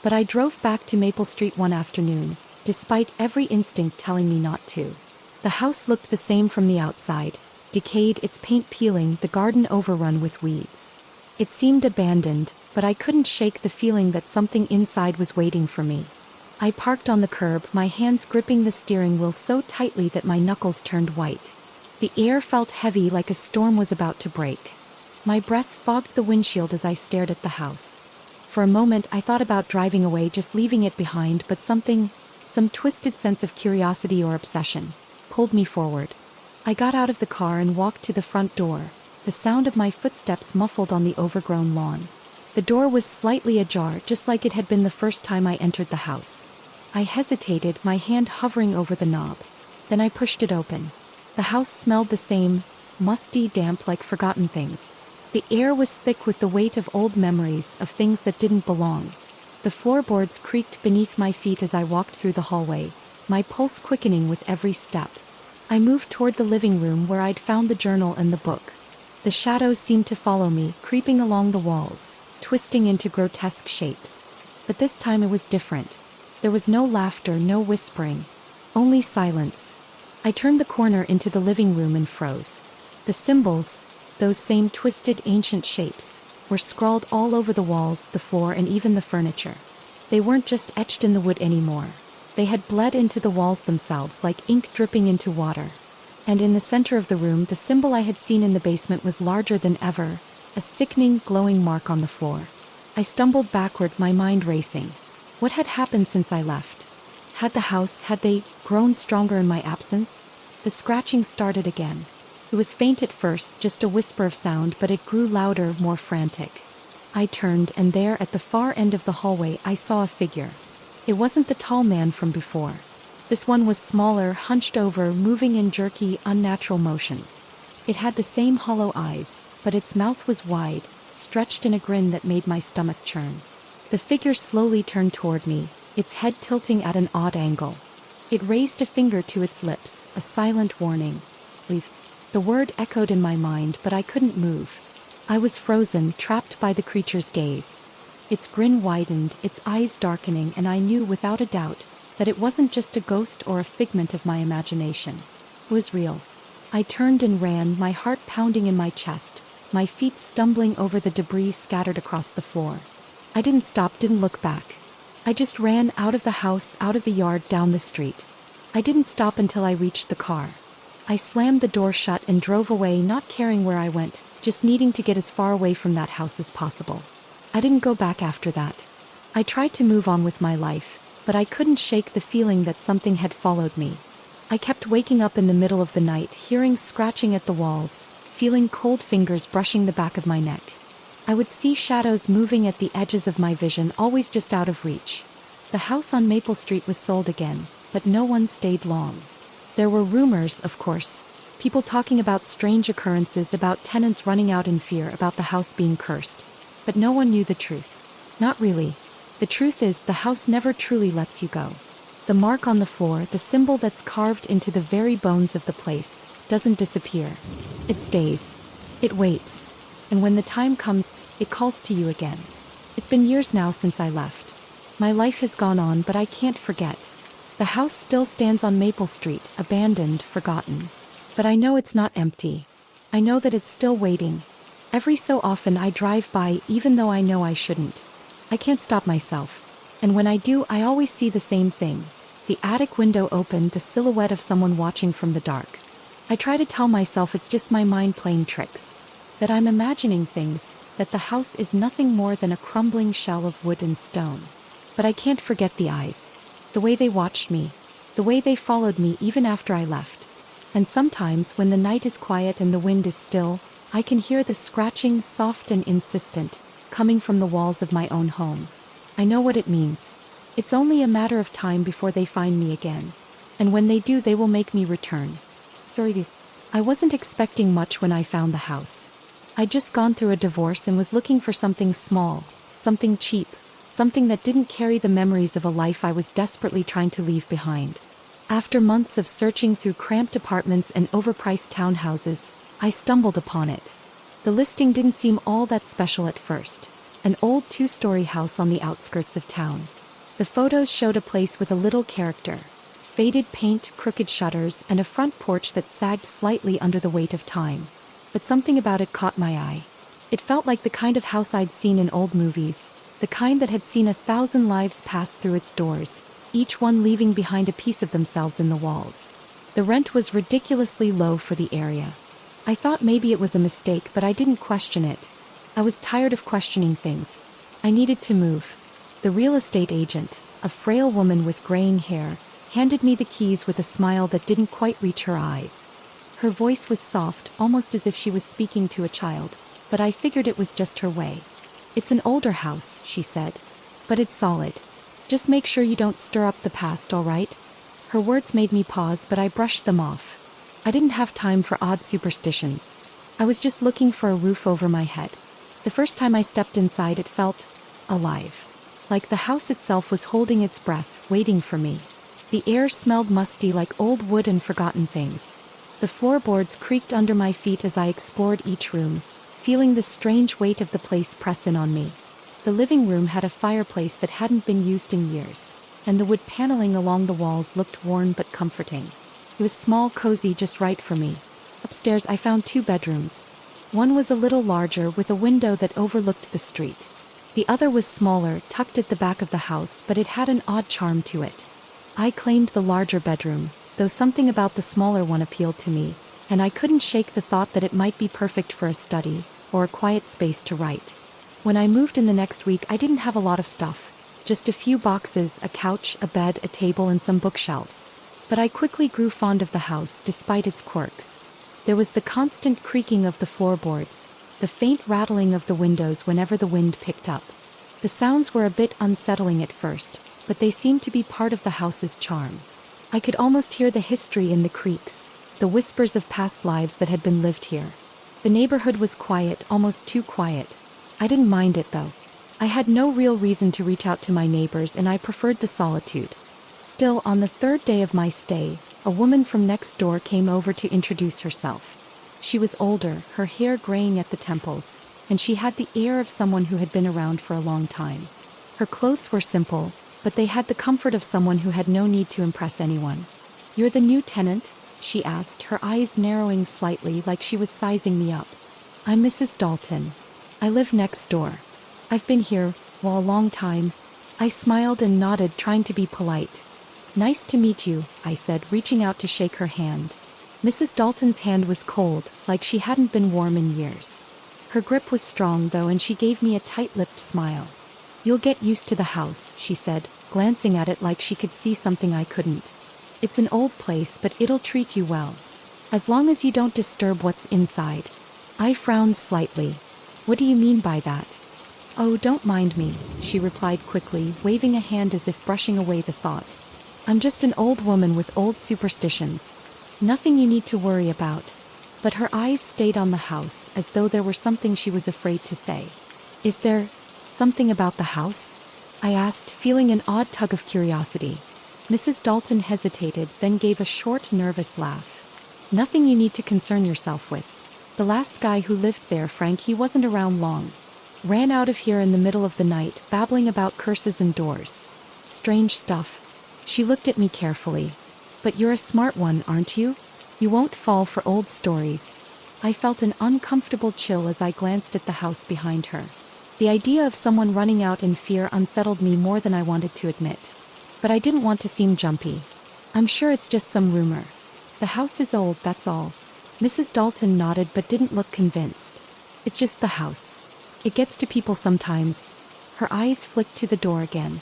But I drove back to Maple Street one afternoon, despite every instinct telling me not to. The house looked the same from the outside, decayed, its paint peeling, the garden overrun with weeds. It seemed abandoned, but I couldn't shake the feeling that something inside was waiting for me. I parked on the curb, my hands gripping the steering wheel so tightly that my knuckles turned white. The air felt heavy, like a storm was about to break. My breath fogged the windshield as I stared at the house. For a moment I thought about driving away, just leaving it behind, but some twisted sense of curiosity or obsession, pulled me forward. I got out of the car and walked to the front door, the sound of my footsteps muffled on the overgrown lawn. The door was slightly ajar, just like it had been the first time I entered the house. I hesitated, my hand hovering over the knob. Then I pushed it open. The house smelled the same, musty, damp, like forgotten things. The air was thick with the weight of old memories, of things that didn't belong. The floorboards creaked beneath my feet as I walked through the hallway, my pulse quickening with every step. I moved toward the living room where I'd found the journal and the book. The shadows seemed to follow me, creeping along the walls, twisting into grotesque shapes. But this time it was different. There was no laughter, no whispering, only silence. I turned the corner into the living room and froze. The symbols, those same twisted ancient shapes, were scrawled all over the walls, the floor, and even the furniture. They weren't just etched in the wood anymore. They had bled into the walls themselves, like ink dripping into water. And in the center of the room, the symbol I had seen in the basement was larger than ever, a sickening, glowing mark on the floor. I stumbled backward, my mind racing. What had happened since I left? Had they grown stronger in my absence? The scratching started again. It was faint at first, just a whisper of sound, but it grew louder, more frantic. I turned, and there, at the far end of the hallway, I saw a figure. It wasn't the tall man from before. This one was smaller, hunched over, moving in jerky, unnatural motions. It had the same hollow eyes, but its mouth was wide, stretched in a grin that made my stomach churn. The figure slowly turned toward me, its head tilting at an odd angle. It raised a finger to its lips, a silent warning. Leave. The word echoed in my mind, but I couldn't move. I was frozen, trapped by the creature's gaze. Its grin widened, its eyes darkening, and I knew without a doubt that it wasn't just a ghost or a figment of my imagination. It was real. I turned and ran, my heart pounding in my chest, my feet stumbling over the debris scattered across the floor. I didn't stop, didn't look back. I just ran out of the house, out of the yard, down the street. I didn't stop until I reached the car. I slammed the door shut and drove away, not caring where I went, just needing to get as far away from that house as possible. I didn't go back after that. I tried to move on with my life, but I couldn't shake the feeling that something had followed me. I kept waking up in the middle of the night, hearing scratching at the walls, feeling cold fingers brushing the back of my neck. I would see shadows moving at the edges of my vision, always just out of reach. The house on Maple Street was sold again, but no one stayed long. There were rumors, of course, people talking about strange occurrences, about tenants running out in fear, about the house being cursed. But no one knew the truth. Not really. The truth is, the house never truly lets you go. The mark on the floor, the symbol that's carved into the very bones of the place, doesn't disappear. It stays. It waits. And when the time comes, it calls to you again. It's been years now since I left. My life has gone on, but I can't forget. The house still stands on Maple Street, abandoned, forgotten. But I know it's not empty. I know that it's still waiting. Every so often I drive by, even though I know I shouldn't. I can't stop myself. And when I do, I always see the same thing. The attic window open, the silhouette of someone watching from the dark. I try to tell myself it's just my mind playing tricks. That I'm imagining things, that the house is nothing more than a crumbling shell of wood and stone. But I can't forget the eyes. The way they watched me. The way they followed me even after I left. And sometimes, when the night is quiet and the wind is still, I can hear the scratching, soft and insistent, coming from the walls of my own home. I know what it means. It's only a matter of time before they find me again. And when they do, they will make me return. I wasn't expecting much when I found the house. I'd just gone through a divorce and was looking for something small, something cheap, something that didn't carry the memories of a life I was desperately trying to leave behind. After months of searching through cramped apartments and overpriced townhouses, I stumbled upon it. The listing didn't seem all that special at first. An old 2-story house on the outskirts of town. The photos showed a place with a little character. Faded paint, crooked shutters, and a front porch that sagged slightly under the weight of time. But something about it caught my eye. It felt like the kind of house I'd seen in old movies, the kind that had seen 1,000 lives pass through its doors, each one leaving behind a piece of themselves in the walls. The rent was ridiculously low for the area. I thought maybe it was a mistake, but I didn't question it. I was tired of questioning things. I needed to move. The real estate agent, a frail woman with graying hair, handed me the keys with a smile that didn't quite reach her eyes. Her voice was soft, almost as if she was speaking to a child, but I figured it was just her way. "It's an older house," she said. "But it's solid. Just make sure you don't stir up the past, all right?" Her words made me pause, but I brushed them off. I didn't have time for odd superstitions. I was just looking for a roof over my head. The first time I stepped inside, it felt alive. Like the house itself was holding its breath, waiting for me. The air smelled musty, like old wood and forgotten things. The floorboards creaked under my feet as I explored each room, feeling the strange weight of the place press in on me. The living room had a fireplace that hadn't been used in years, and the wood paneling along the walls looked worn but comforting. It was small, cozy, just right for me. Upstairs I found 2 bedrooms. One was a little larger, with a window that overlooked the street. The other was smaller, tucked at the back of the house, but it had an odd charm to it. I claimed the larger bedroom, though something about the smaller one appealed to me, and I couldn't shake the thought that it might be perfect for a study, or a quiet space to write. When I moved in the next week, I didn't have a lot of stuff. Just a few boxes, a couch, a bed, a table, and some bookshelves. But I quickly grew fond of the house, despite its quirks. There was the constant creaking of the floorboards, the faint rattling of the windows whenever the wind picked up. The sounds were a bit unsettling at first, but they seemed to be part of the house's charm. I could almost hear the history in the creaks, the whispers of past lives that had been lived here. The neighborhood was quiet, almost too quiet. I didn't mind it, though. I had no real reason to reach out to my neighbors, and I preferred the solitude. Still, on the 3rd day of my stay, a woman from next door came over to introduce herself. She was older, her hair graying at the temples, and she had the air of someone who had been around for a long time. Her clothes were simple, but they had the comfort of someone who had no need to impress anyone. "You're the new tenant?" she asked, her eyes narrowing slightly, like she was sizing me up. "I'm Mrs. Dalton. I live next door. I've been here, well, a long time." I smiled and nodded, trying to be polite. "Nice to meet you," I said, reaching out to shake her hand. Mrs. Dalton's hand was cold, like she hadn't been warm in years. Her grip was strong, though, and she gave me a tight-lipped smile. "You'll get used to the house," she said, glancing at it like she could see something I couldn't. "It's an old place, but it'll treat you well. As long as you don't disturb what's inside." I frowned slightly. "What do you mean by that?" "Oh, don't mind me," she replied quickly, waving a hand as if brushing away the thought. "I'm just an old woman with old superstitions. Nothing you need to worry about." But her eyes stayed on the house, as though there were something she was afraid to say. "Is there something about the house?" I asked, feeling an odd tug of curiosity. Mrs. Dalton hesitated, then gave a short, nervous laugh. Nothing you need to concern yourself with. The last guy who lived there, Frank, he wasn't around long. Ran out of here in the middle of the night, babbling about curses and doors. Strange stuff. She looked at me carefully. But you're a smart one, aren't you? You won't fall for old stories. I felt an uncomfortable chill as I glanced at the house behind her. The idea of someone running out in fear unsettled me more than I wanted to admit. But I didn't want to seem jumpy. I'm sure it's just some rumor. The house is old, that's all. Mrs. Dalton nodded but didn't look convinced. It's just the house. It gets to people sometimes. Her eyes flicked to the door again.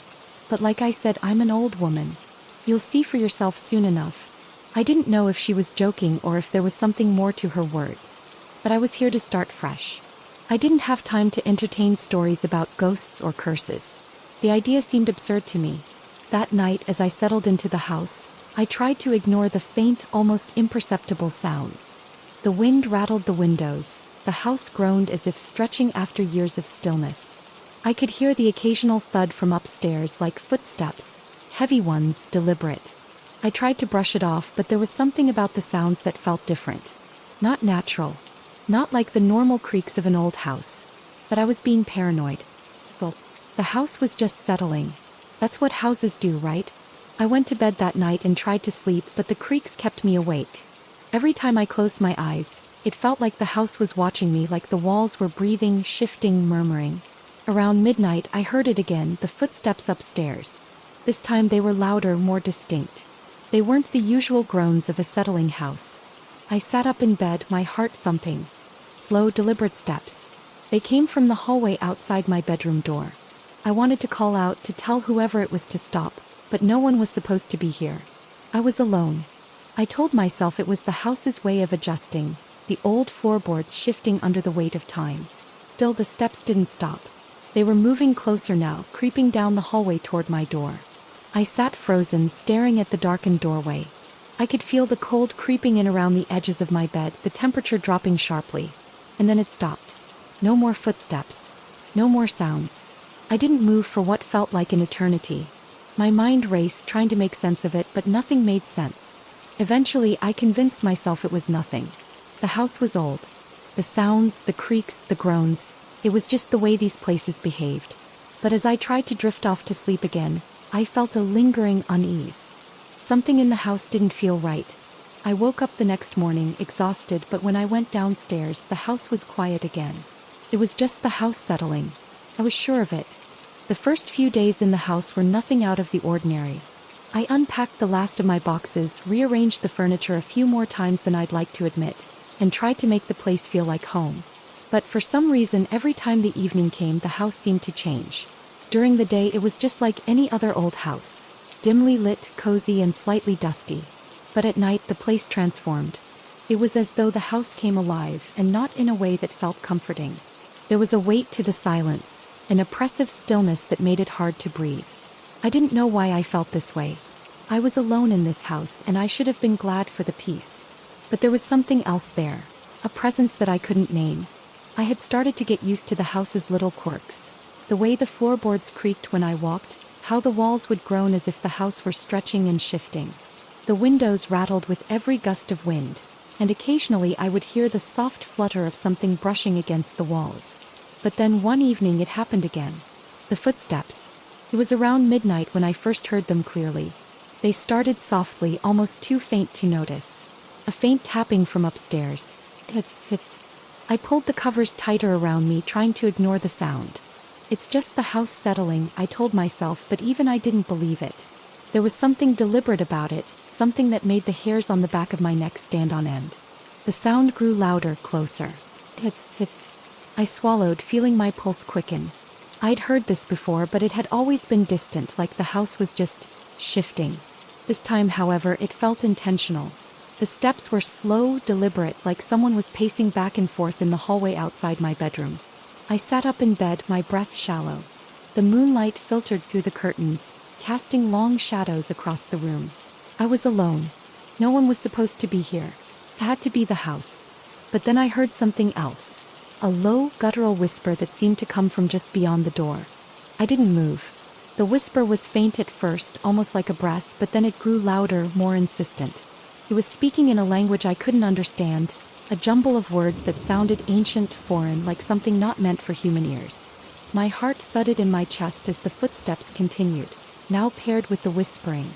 But like I said, I'm an old woman. You'll see for yourself soon enough. I didn't know if she was joking or if there was something more to her words. But I was here to start fresh. I didn't have time to entertain stories about ghosts or curses. The idea seemed absurd to me. That night, as I settled into the house, I tried to ignore the faint, almost imperceptible sounds. The wind rattled the windows. The house groaned as if stretching after years of stillness. I could hear the occasional thud from upstairs, like footsteps, heavy ones, deliberate. I tried to brush it off, but there was something about the sounds that felt different. Not natural. Not like the normal creaks of an old house. But I was being paranoid. So, the house was just settling. That's what houses do, right? I went to bed that night and tried to sleep, but the creaks kept me awake. Every time I closed my eyes, it felt like the house was watching me, like the walls were breathing, shifting, murmuring. Around midnight, I heard it again, the footsteps upstairs. This time they were louder, more distinct. They weren't the usual groans of a settling house. I sat up in bed, my heart thumping. Slow, deliberate steps. They came from the hallway outside my bedroom door. I wanted to call out, to tell whoever it was to stop, but no one was supposed to be here. I was alone. I told myself it was the house's way of adjusting, the old floorboards shifting under the weight of time. Still, the steps didn't stop. They were moving closer now, creeping down the hallway toward my door. I sat frozen, staring at the darkened doorway. I could feel the cold creeping in around the edges of my bed, the temperature dropping sharply. And then it stopped. No more footsteps. No more sounds. I didn't move for what felt like an eternity. My mind raced, trying to make sense of it, but nothing made sense. Eventually, I convinced myself it was nothing. The house was old. The sounds, the creaks, the groans, it was just the way these places behaved. But as I tried to drift off to sleep again, I felt a lingering unease. Something in the house didn't feel right. I woke up the next morning, exhausted, but when I went downstairs, the house was quiet again. It was just the house settling. I was sure of it. The first few days in the house were nothing out of the ordinary. I unpacked the last of my boxes, rearranged the furniture a few more times than I'd like to admit, and tried to make the place feel like home. But for some reason, every time the evening came, the house seemed to change. During the day, it was just like any other old house. Dimly lit, cozy, and slightly dusty. But at night, the place transformed. It was as though the house came alive, and not in a way that felt comforting. There was a weight to the silence, an oppressive stillness that made it hard to breathe. I didn't know why I felt this way. I was alone in this house, and I should have been glad for the peace. But there was something else there, a presence that I couldn't name. I had started to get used to the house's little quirks. The way the floorboards creaked when I walked, how the walls would groan as if the house were stretching and shifting. The windows rattled with every gust of wind, and occasionally I would hear the soft flutter of something brushing against the walls. But then one evening it happened again. The footsteps. It was around midnight when I first heard them clearly. They started softly, almost too faint to notice. A faint tapping from upstairs. Hit. I pulled the covers tighter around me, trying to ignore the sound. It's just the house settling, I told myself, but even I didn't believe it. There was something deliberate about it, something that made the hairs on the back of my neck stand on end. The sound grew louder, closer. Hit. I swallowed, feeling my pulse quicken. I'd heard this before, but it had always been distant, like the house was just shifting. This time, however, it felt intentional. The steps were slow, deliberate, like someone was pacing back and forth in the hallway outside my bedroom. I sat up in bed, my breath shallow. The moonlight filtered through the curtains, casting long shadows across the room. I was alone. No one was supposed to be here. It had to be the house. But then I heard something else. A low, guttural whisper that seemed to come from just beyond the door. I didn't move. The whisper was faint at first, almost like a breath, but then it grew louder, more insistent. It was speaking in a language I couldn't understand, a jumble of words that sounded ancient, foreign, like something not meant for human ears. My heart thudded in my chest as the footsteps continued, now paired with the whispering.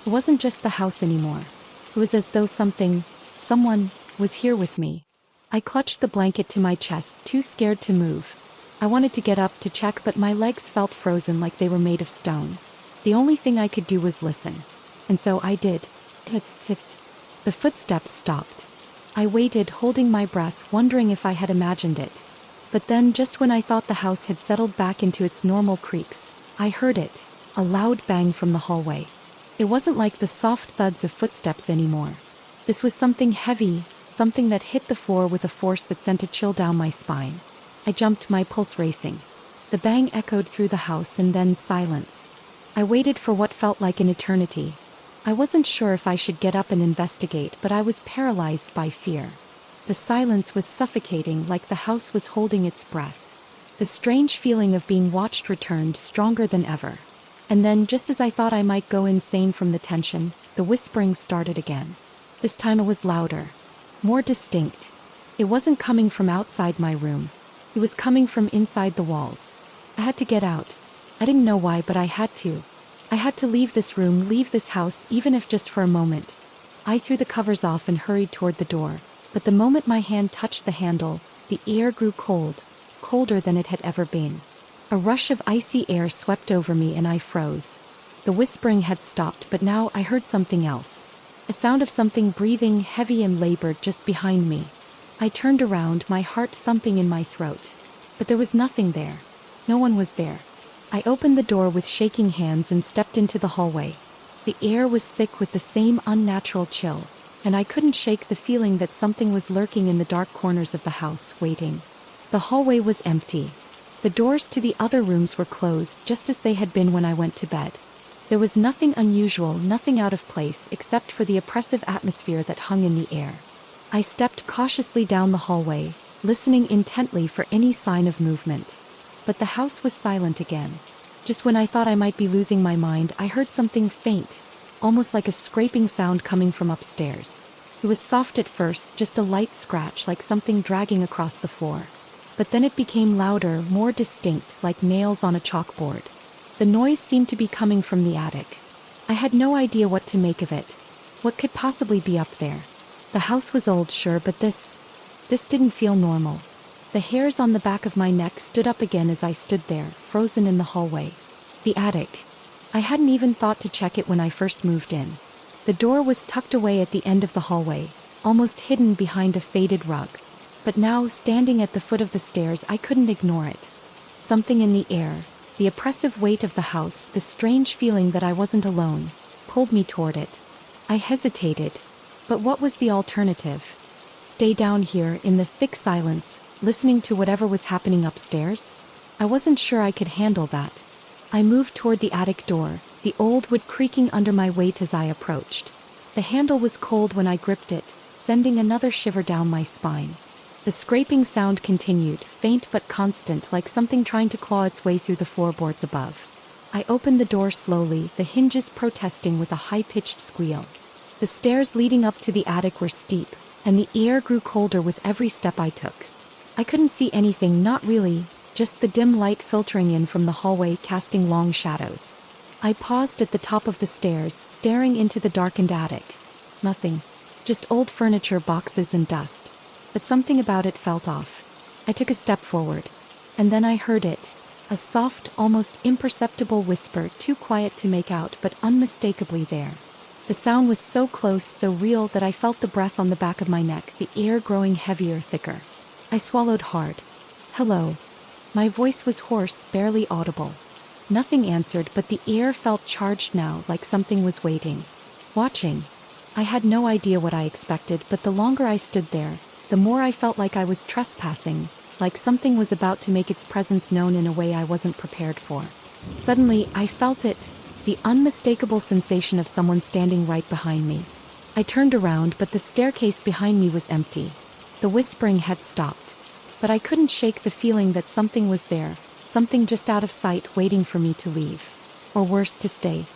It wasn't just the house anymore. It was as though someone, was here with me. I clutched the blanket to my chest, too scared to move. I wanted to get up to check, but my legs felt frozen like they were made of stone. The only thing I could do was listen. And so I did. Hip, hip. The footsteps stopped. I waited, holding my breath, wondering if I had imagined it. But then, just when I thought the house had settled back into its normal creaks, I heard it, a loud bang from the hallway. It wasn't like the soft thuds of footsteps anymore. This was something heavy, something that hit the floor with a force that sent a chill down my spine. I jumped, my pulse racing. The bang echoed through the house and then silence. I waited for what felt like an eternity. I wasn't sure if I should get up and investigate, but I was paralyzed by fear. The silence was suffocating, like the house was holding its breath. The strange feeling of being watched returned, stronger than ever. And then, just as I thought I might go insane from the tension, the whispering started again. This time it was louder, more distinct. It wasn't coming from outside my room. It was coming from inside the walls. I had to get out. I didn't know why, but I had to. I had to leave this room, leave this house, even if just for a moment. I threw the covers off and hurried toward the door, but the moment my hand touched the handle, the air grew cold, colder than it had ever been. A rush of icy air swept over me and I froze. The whispering had stopped, but now I heard something else. A sound of something breathing, heavy and labored, just behind me. I turned around, my heart thumping in my throat. But there was nothing there. No one was there. I opened the door with shaking hands and stepped into the hallway. The air was thick with the same unnatural chill, and I couldn't shake the feeling that something was lurking in the dark corners of the house, waiting. The hallway was empty. The doors to the other rooms were closed, just as they had been when I went to bed. There was nothing unusual, nothing out of place, except for the oppressive atmosphere that hung in the air. I stepped cautiously down the hallway, listening intently for any sign of movement. But the house was silent again. Just when I thought I might be losing my mind, I heard something faint, almost like a scraping sound coming from upstairs. It was soft at first, just a light scratch, like something dragging across the floor. But then it became louder, more distinct, like nails on a chalkboard. The noise seemed to be coming from the attic. I had no idea what to make of it. What could possibly be up there? The house was old, sure, but this didn't feel normal. The hairs on the back of my neck stood up again as I stood there, frozen in the hallway. The attic. I hadn't even thought to check it when I first moved in. The door was tucked away at the end of the hallway, almost hidden behind a faded rug. But now, standing at the foot of the stairs, I couldn't ignore it. Something in the air, the oppressive weight of the house, the strange feeling that I wasn't alone, pulled me toward it. I hesitated. But what was the alternative? Stay down here, in the thick silence, listening to whatever was happening upstairs? I wasn't sure I could handle that. I moved toward the attic door, the old wood creaking under my weight as I approached. The handle was cold when I gripped it, sending another shiver down my spine. The scraping sound continued, faint but constant, like something trying to claw its way through the floorboards above. I opened the door slowly, the hinges protesting with a high-pitched squeal. The stairs leading up to the attic were steep, and the air grew colder with every step I took. I couldn't see anything, not really, just the dim light filtering in from the hallway, casting long shadows. I paused at the top of the stairs, staring into the darkened attic. Nothing. Just old furniture, boxes and dust. But something about it felt off. I took a step forward. And then I heard it. A soft, almost imperceptible whisper, too quiet to make out, but unmistakably there. The sound was so close, so real, that I felt the breath on the back of my neck, the air growing heavier, thicker. I swallowed hard. Hello. My voice was hoarse, barely audible. Nothing answered, but the air felt charged now, like something was waiting. Watching. I had no idea what I expected, but the longer I stood there, the more I felt like I was trespassing, like something was about to make its presence known in a way I wasn't prepared for. Suddenly, I felt it, the unmistakable sensation of someone standing right behind me. I turned around, but the staircase behind me was empty. The whispering had stopped. But I couldn't shake the feeling that something was there, something just out of sight, waiting for me to leave. or worse, to stay.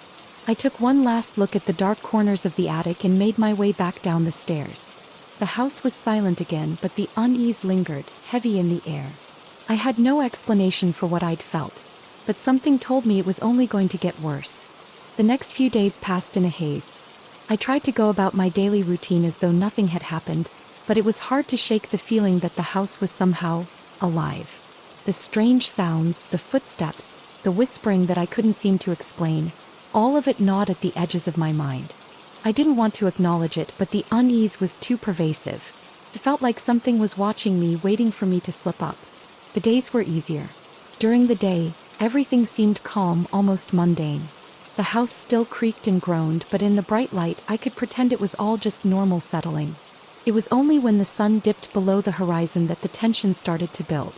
I took one last look at the dark corners of the attic and made my way back down the stairs. The house was silent again, but the unease lingered, heavy in the air. I had no explanation for what I'd felt, but something told me it was only going to get worse. The next few days passed in a haze. I tried to go about my daily routine as though nothing had happened, but it was hard to shake the feeling that the house was somehow alive. The strange sounds, the footsteps, the whispering that I couldn't seem to explain, all of it gnawed at the edges of my mind. I didn't want to acknowledge it, but the unease was too pervasive. It felt like something was watching me, waiting for me to slip up. The days were easier. During the day, everything seemed calm, almost mundane. The house still creaked and groaned, but in the bright light I could pretend it was all just normal settling. It was only when the sun dipped below the horizon that the tension started to build.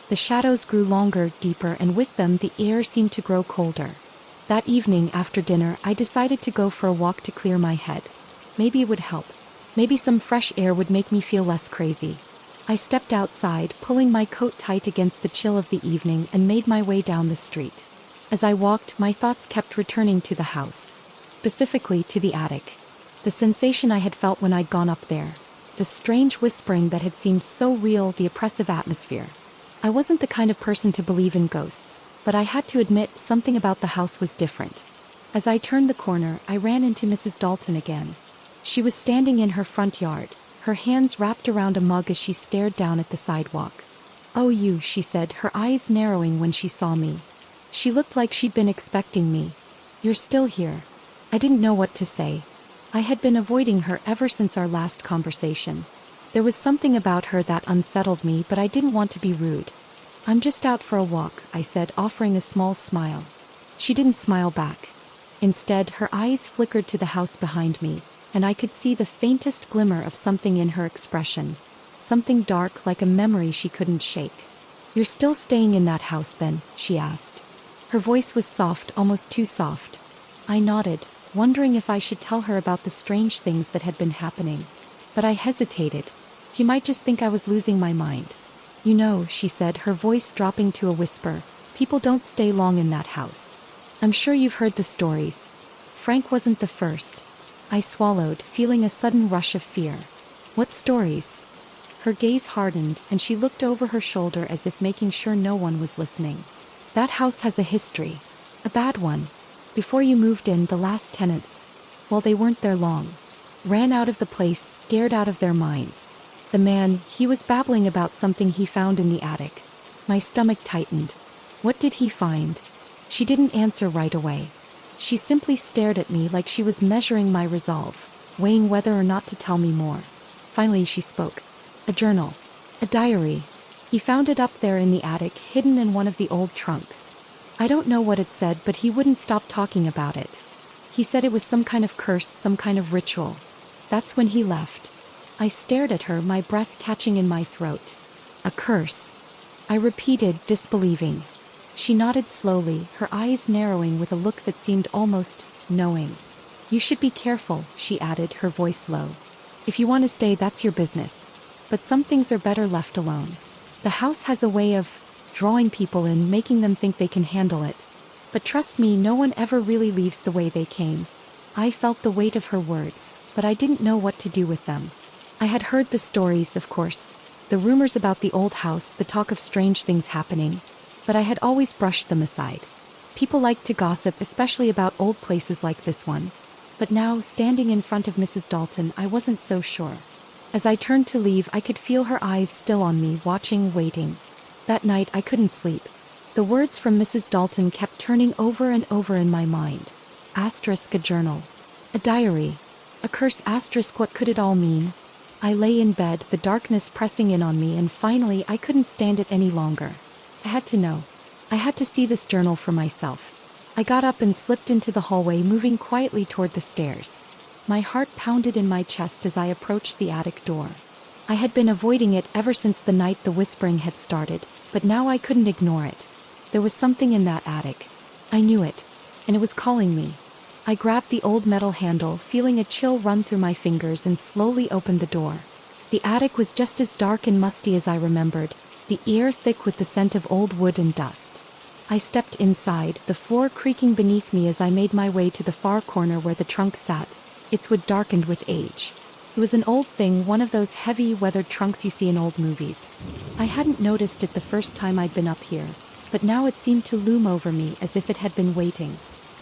The shadows grew longer, deeper, and with them the air seemed to grow colder. That evening after dinner I decided to go for a walk to clear my head. Maybe it would help. Maybe some fresh air would make me feel less crazy. I stepped outside, pulling my coat tight against the chill of the evening, and made my way down the street. As I walked, my thoughts kept returning to the house. Specifically to the attic. The sensation I had felt when I'd gone up there. The strange whispering that had seemed so real, the oppressive atmosphere. I wasn't the kind of person to believe in ghosts, but I had to admit something about the house was different. As I turned the corner, I ran into Mrs. Dalton again. She was standing in her front yard, her hands wrapped around a mug as she stared down at the sidewalk. "Oh, you," she said, her eyes narrowing when she saw me. She looked like she'd been expecting me. "You're still here." I didn't know what to say. I had been avoiding her ever since our last conversation. There was something about her that unsettled me, but I didn't want to be rude. "I'm just out for a walk," I said, offering a small smile. She didn't smile back. Instead, her eyes flickered to the house behind me, and I could see the faintest glimmer of something in her expression. Something dark, like a memory she couldn't shake. "You're still staying in that house then?" she asked. Her voice was soft, almost too soft. I nodded, wondering if I should tell her about the strange things that had been happening. But I hesitated. He might just think I was losing my mind. "You know," she said, her voice dropping to a whisper, "people don't stay long in that house. I'm sure you've heard the stories. Frank wasn't the first." I swallowed, feeling a sudden rush of fear. "What stories?" Her gaze hardened, and she looked over her shoulder as if making sure no one was listening. "That house has a history. A bad one. Before you moved in, the last tenants, well, they weren't there long. Ran out of the place, scared out of their minds. The man, he was babbling about something he found in the attic." My stomach tightened. "What did he find?" She didn't answer right away. She simply stared at me like she was measuring my resolve, weighing whether or not to tell me more. Finally she spoke. "A journal. A diary. He found it up there in the attic, hidden in one of the old trunks. I don't know what it said, but he wouldn't stop talking about it. He said it was some kind of curse, some kind of ritual. That's when he left." I stared at her, my breath catching in my throat. "A curse?" I repeated, disbelieving. She nodded slowly, her eyes narrowing with a look that seemed almost knowing. "You should be careful," she added, her voice low. "If you want to stay, that's your business. But some things are better left alone. The house has a way of drawing people in, making them think they can handle it. But trust me, no one ever really leaves the way they came." I felt the weight of her words, but I didn't know what to do with them. I had heard the stories, of course, the rumors about the old house, the talk of strange things happening, but I had always brushed them aside. People liked to gossip, especially about old places like this one. But now, standing in front of Mrs. Dalton, I wasn't so sure. As I turned to leave, I could feel her eyes still on me, watching, waiting. That night, I couldn't sleep. The words from Mrs. Dalton kept turning over and over in my mind. Asterisk, a journal. A diary. A curse, asterisk, what could it all mean? I lay in bed, the darkness pressing in on me, and finally I couldn't stand it any longer. I had to know. I had to see this journal for myself. I got up and slipped into the hallway, moving quietly toward the stairs. My heart pounded in my chest as I approached the attic door. I had been avoiding it ever since the night the whispering had started, but now I couldn't ignore it. There was something in that attic. I knew it, and it was calling me. I grabbed the old metal handle, feeling a chill run through my fingers, and slowly opened the door. The attic was just as dark and musty as I remembered, the air thick with the scent of old wood and dust. I stepped inside, the floor creaking beneath me as I made my way to the far corner where the trunk sat, its wood darkened with age. It was an old thing, one of those heavy, weathered trunks you see in old movies. I hadn't noticed it the first time I'd been up here, but now it seemed to loom over me as if it had been waiting.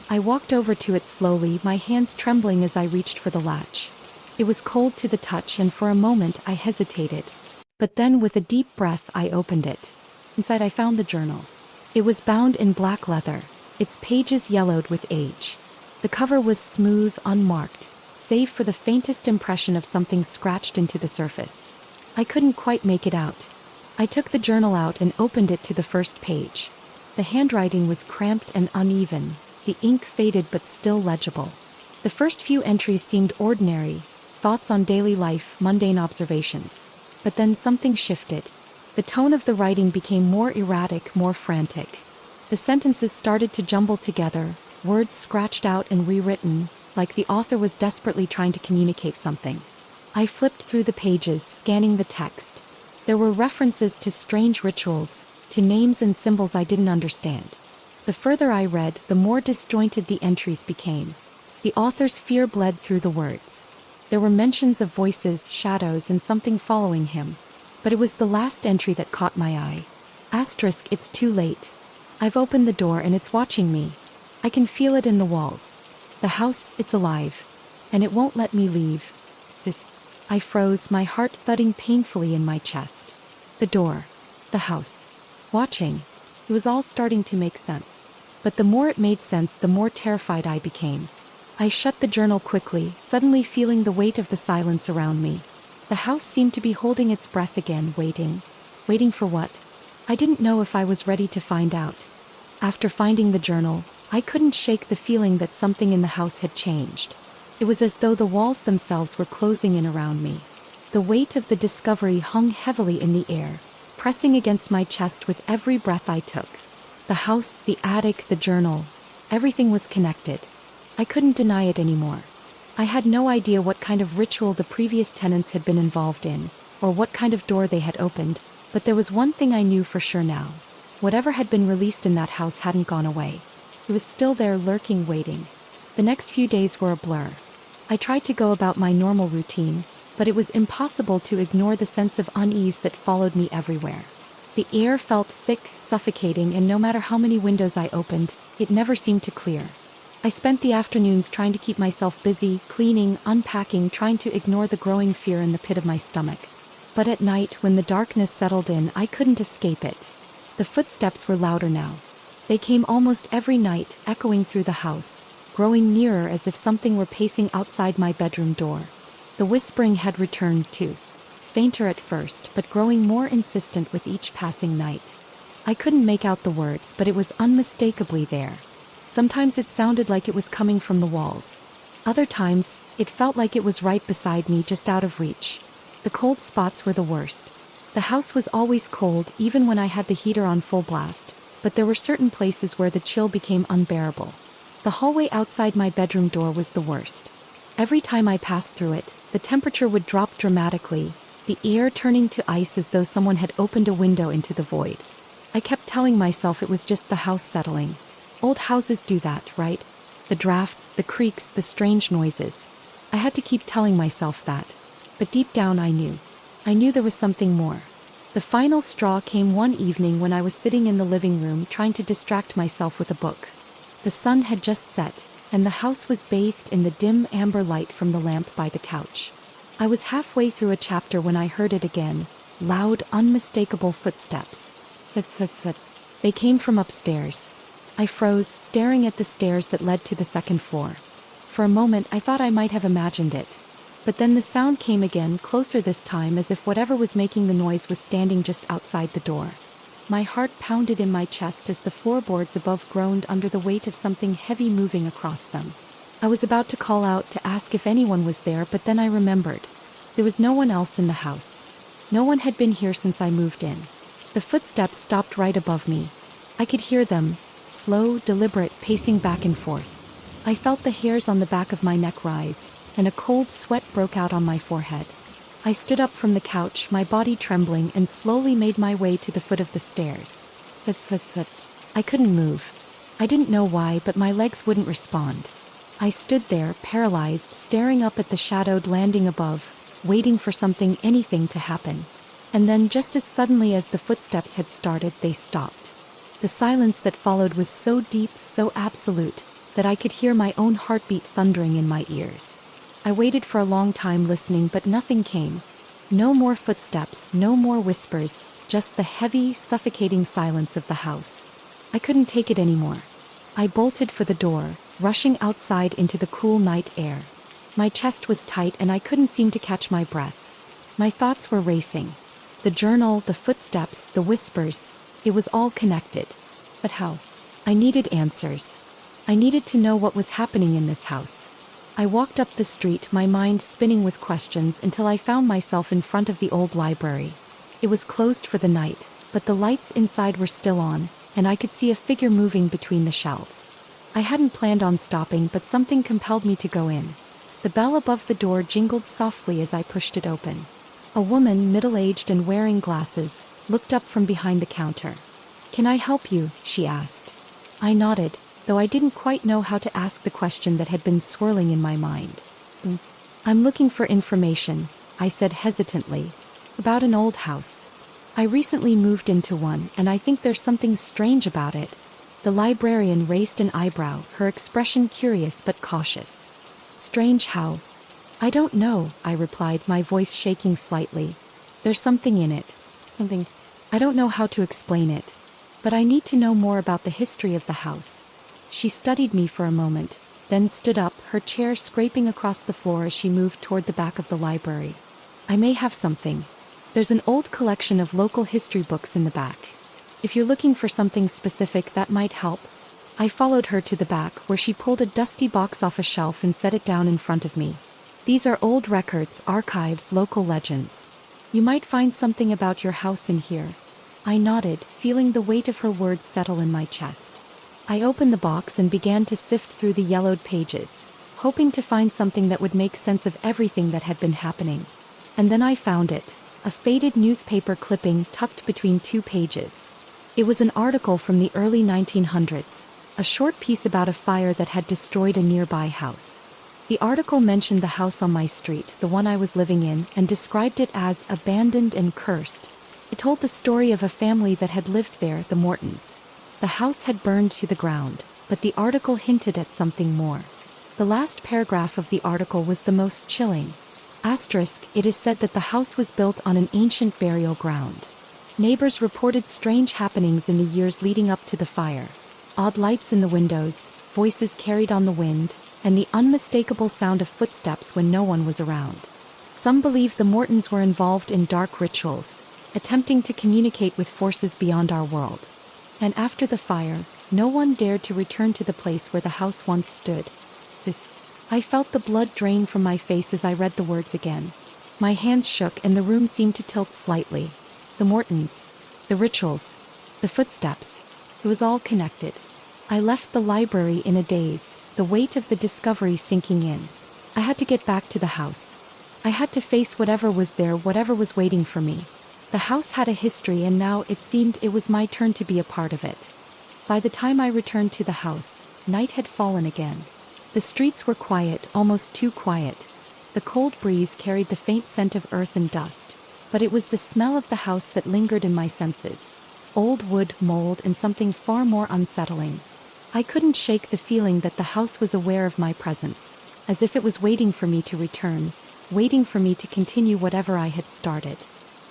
I walked over to it slowly, my hands trembling as I reached for the latch. It was cold to the touch, and for a moment I hesitated. But then, with a deep breath, I opened it. Inside I found the journal. It was bound in black leather, its pages yellowed with age. The cover was smooth, unmarked, save for the faintest impression of something scratched into the surface. I couldn't quite make it out. I took the journal out and opened it to the first page. The handwriting was cramped and uneven, the ink faded but still legible. The first few entries seemed ordinary, thoughts on daily life, mundane observations. But then something shifted. The tone of the writing became more erratic, more frantic. The sentences started to jumble together, words scratched out and rewritten, like the author was desperately trying to communicate something. I flipped through the pages, scanning the text. There were references to strange rituals, to names and symbols I didn't understand. The further I read, the more disjointed the entries became. The author's fear bled through the words. There were mentions of voices, shadows, and something following him. But it was the last entry that caught my eye. Asterisk, it's too late. I've opened the door and it's watching me. I can feel it in the walls. The house, it's alive. And it won't let me leave. I froze, my heart thudding painfully in my chest. The door. The house. Watching. It was all starting to make sense. But the more it made sense, the more terrified I became. I shut the journal quickly, suddenly feeling the weight of the silence around me. The house seemed to be holding its breath again, waiting. Waiting for what? I didn't know if I was ready to find out. After finding the journal, I couldn't shake the feeling that something in the house had changed. It was as though the walls themselves were closing in around me. The weight of the discovery hung heavily in the air, pressing against my chest with every breath I took. The house, the attic, the journal, everything was connected. I couldn't deny it anymore. I had no idea what kind of ritual the previous tenants had been involved in, or what kind of door they had opened, but there was one thing I knew for sure now. Whatever had been released in that house hadn't gone away. It was still there, lurking, waiting. The next few days were a blur. I tried to go about my normal routine, but it was impossible to ignore the sense of unease that followed me everywhere. The air felt thick, suffocating, and no matter how many windows I opened, it never seemed to clear. I spent the afternoons trying to keep myself busy, cleaning, unpacking, trying to ignore the growing fear in the pit of my stomach. But at night, when the darkness settled in, I couldn't escape it. The footsteps were louder now. They came almost every night, echoing through the house, growing nearer as if something were pacing outside my bedroom door. The whispering had returned too. Fainter at first, but growing more insistent with each passing night. I couldn't make out the words, but it was unmistakably there. Sometimes it sounded like it was coming from the walls. Other times, it felt like it was right beside me, just out of reach. The cold spots were the worst. The house was always cold, even when I had the heater on full blast, but there were certain places where the chill became unbearable. The hallway outside my bedroom door was the worst. Every time I passed through it, the temperature would drop dramatically, the air turning to ice as though someone had opened a window into the void. I kept telling myself it was just the house settling. Old houses do that, right? The drafts, the creaks, the strange noises. I had to keep telling myself that. But deep down I knew. I knew there was something more. The final straw came one evening when I was sitting in the living room trying to distract myself with a book. The sun had just set, and the house was bathed in the dim amber light from the lamp by the couch. I was halfway through a chapter when I heard it again, loud, unmistakable footsteps. They came from upstairs. I froze, staring at the stairs that led to the second floor. For a moment I thought I might have imagined it. But then the sound came again, closer this time, as if whatever was making the noise was standing just outside the door. My heart pounded in my chest as the floorboards above groaned under the weight of something heavy moving across them. I was about to call out to ask if anyone was there, but then I remembered. There was no one else in the house. No one had been here since I moved in. The footsteps stopped right above me. I could hear them, slow, deliberate, pacing back and forth. I felt the hairs on the back of my neck rise, and a cold sweat broke out on my forehead. I stood up from the couch, my body trembling, and slowly made my way to the foot of the stairs. I couldn't move. I didn't know why, but my legs wouldn't respond. I stood there, paralyzed, staring up at the shadowed landing above, waiting for anything to happen. And then, just as suddenly as the footsteps had started, they stopped. The silence that followed was so deep, so absolute, that I could hear my own heartbeat thundering in my ears. I waited for a long time listening, but nothing came. No more footsteps, no more whispers, just the heavy, suffocating silence of the house. I couldn't take it anymore. I bolted for the door, rushing outside into the cool night air. My chest was tight and I couldn't seem to catch my breath. My thoughts were racing. The journal, the footsteps, the whispers, it was all connected. But how? I needed answers. I needed to know what was happening in this house. I walked up the street, my mind spinning with questions, until I found myself in front of the old library. It was closed for the night, but the lights inside were still on, and I could see a figure moving between the shelves. I hadn't planned on stopping, but something compelled me to go in. The bell above the door jingled softly as I pushed it open. A woman, middle-aged and wearing glasses, looked up from behind the counter. "Can I help you?" she asked. I nodded, though I didn't quite know how to ask the question that had been swirling in my mind. "I'm looking for information," I said hesitantly, "about an old house. I recently moved into one, and I think there's something strange about it." The librarian raised an eyebrow, her expression curious but cautious. "Strange how?" "I don't know," I replied, my voice shaking slightly. "There's something in it. Something. I don't know how to explain it. But I need to know more about the history of the house." She studied me for a moment, then stood up, her chair scraping across the floor as she moved toward the back of the library. "I may have something. There's an old collection of local history books in the back. If you're looking for something specific, that might help." I followed her to the back, where she pulled a dusty box off a shelf and set it down in front of me. "These are old records, archives, local legends. You might find something about your house in here." I nodded, feeling the weight of her words settle in my chest. I opened the box and began to sift through the yellowed pages, hoping to find something that would make sense of everything that had been happening. And then I found it, a faded newspaper clipping tucked between two pages. It was an article from the early 1900s, a short piece about a fire that had destroyed a nearby house. The article mentioned the house on my street, the one I was living in, and described it as abandoned and cursed. It told the story of a family that had lived there, the Mortons. The house had burned to the ground, but the article hinted at something more. The last paragraph of the article was the most chilling. Asterisk, it is said that the house was built on an ancient burial ground. Neighbors reported strange happenings in the years leading up to the fire. Odd lights in the windows, voices carried on the wind, and the unmistakable sound of footsteps when no one was around. Some believe the Mortons were involved in dark rituals, attempting to communicate with forces beyond our world. And after the fire, no one dared to return to the place where the house once stood. I felt the blood drain from my face as I read the words again. My hands shook and the room seemed to tilt slightly. The Mortons, the rituals, the footsteps, it was all connected. I left the library in a daze, the weight of the discovery sinking in. I had to get back to the house. I had to face whatever was there, whatever was waiting for me. The house had a history, and now it seemed it was my turn to be a part of it. By the time I returned to the house, night had fallen again. The streets were quiet, almost too quiet. The cold breeze carried the faint scent of earth and dust, but it was the smell of the house that lingered in my senses. Old wood, mold, and something far more unsettling. I couldn't shake the feeling that the house was aware of my presence, as if it was waiting for me to return, waiting for me to continue whatever I had started.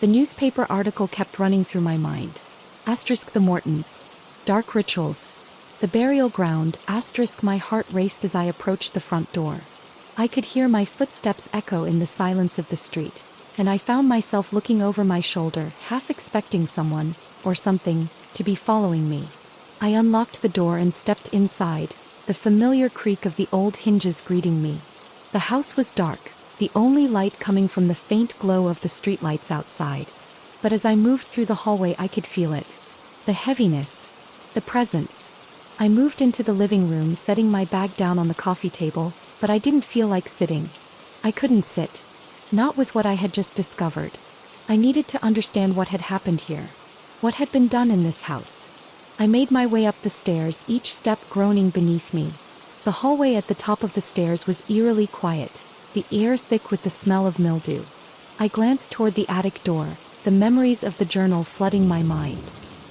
The newspaper article kept running through my mind. Asterisk, the Mortons. Dark rituals. The burial ground. Asterisk, my heart raced as I approached the front door. I could hear my footsteps echo in the silence of the street, and I found myself looking over my shoulder, half expecting someone, or something, to be following me. I unlocked the door and stepped inside, the familiar creak of the old hinges greeting me. The house was dark, the only light coming from the faint glow of the streetlights outside. But as I moved through the hallway, I could feel it. The heaviness. The presence. I moved into the living room, setting my bag down on the coffee table, but I didn't feel like sitting. I couldn't sit. Not with what I had just discovered. I needed to understand what had happened here. What had been done in this house. I made my way up the stairs, each step groaning beneath me. The hallway at the top of the stairs was eerily quiet, the air thick with the smell of mildew. I glanced toward the attic door, the memories of the journal flooding my mind.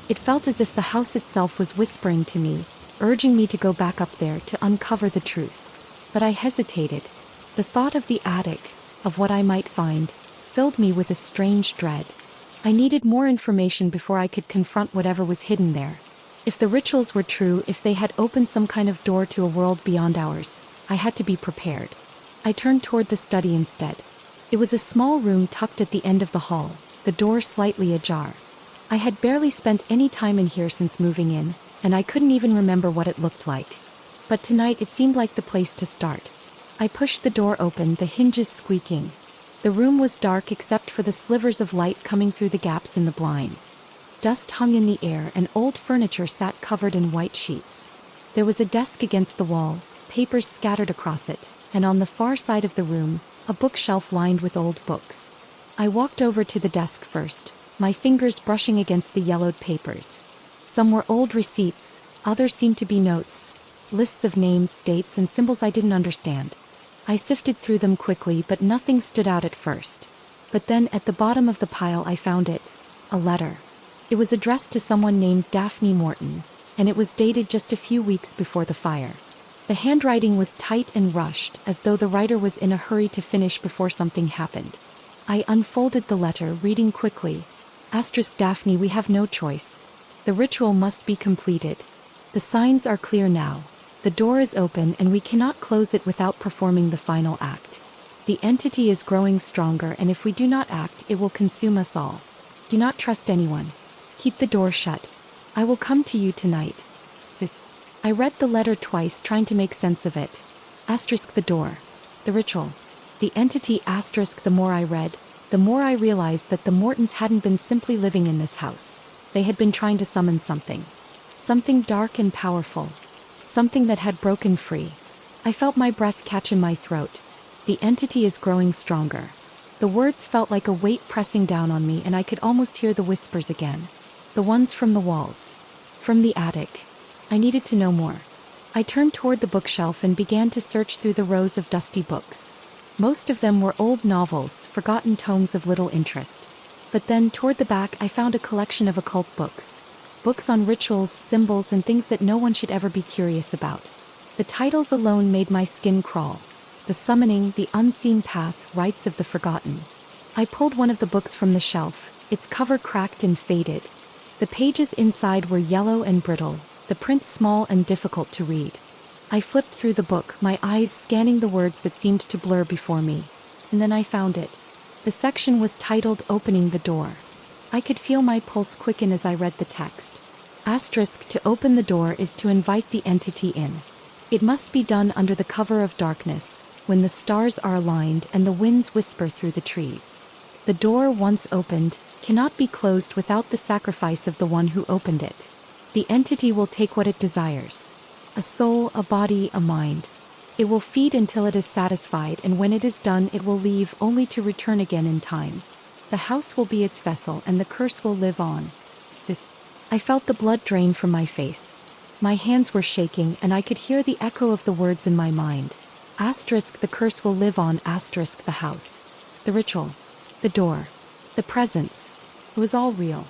It felt as if the house itself was whispering to me, urging me to go back up there to uncover the truth. But I hesitated. The thought of the attic, of what I might find, filled me with a strange dread. I needed more information before I could confront whatever was hidden there. If the rituals were true, if they had opened some kind of door to a world beyond ours, I had to be prepared. I turned toward the study instead. It was a small room tucked at the end of the hall, the door slightly ajar. I had barely spent any time in here since moving in, and I couldn't even remember what it looked like. But tonight it seemed like the place to start. I pushed the door open, the hinges squeaking. The room was dark except for the slivers of light coming through the gaps in the blinds. Dust hung in the air and old furniture sat covered in white sheets. There was a desk against the wall, papers scattered across it, and on the far side of the room, a bookshelf lined with old books. I walked over to the desk first, my fingers brushing against the yellowed papers. Some were old receipts, others seemed to be notes, lists of names, dates, and symbols I didn't understand. I sifted through them quickly, but nothing stood out at first. But then at the bottom of the pile I found it, a letter. It was addressed to someone named Daphne Morton, and it was dated just a few weeks before the fire. The handwriting was tight and rushed, as though the writer was in a hurry to finish before something happened. I unfolded the letter, reading quickly. Daphne, we have no choice. The ritual must be completed. The signs are clear now. The door is open and we cannot close it without performing the final act. The entity is growing stronger, and if we do not act, it will consume us all. Do not trust anyone. Keep the door shut. I will come to you tonight. Sis. I read the letter twice, trying to make sense of it. The door. The ritual. The entity. The more I read, the more I realized that the Mortons hadn't been simply living in this house. They had been trying to summon something. Something dark and powerful. Something that had broken free. I felt my breath catch in my throat. The entity is growing stronger. The words felt like a weight pressing down on me, and I could almost hear the whispers again. The ones from the walls. From the attic. I needed to know more. I turned toward the bookshelf and began to search through the rows of dusty books. Most of them were old novels, forgotten tomes of little interest. But then, toward the back, I found a collection of occult books. Books on rituals, symbols, and things that no one should ever be curious about. The titles alone made my skin crawl. The Summoning, The Unseen Path, Rites of the Forgotten. I pulled one of the books from the shelf, its cover cracked and faded. The pages inside were yellow and brittle, the print small and difficult to read. I flipped through the book, my eyes scanning the words that seemed to blur before me. And then I found it. The section was titled Opening the Door. I could feel my pulse quicken as I read the text. To open the door is to invite the entity in. It must be done under the cover of darkness, when the stars are aligned and the winds whisper through the trees. The door, once opened, cannot be closed without the sacrifice of the one who opened it. The entity will take what it desires. A soul, a body, a mind. It will feed until it is satisfied, and when it is done it will leave, only to return again in time. The house will be its vessel and the curse will live on. I felt the blood drain from my face. My hands were shaking and I could hear the echo of the words in my mind. The curse will live on, the house. The ritual. The door. The presence. It was all real.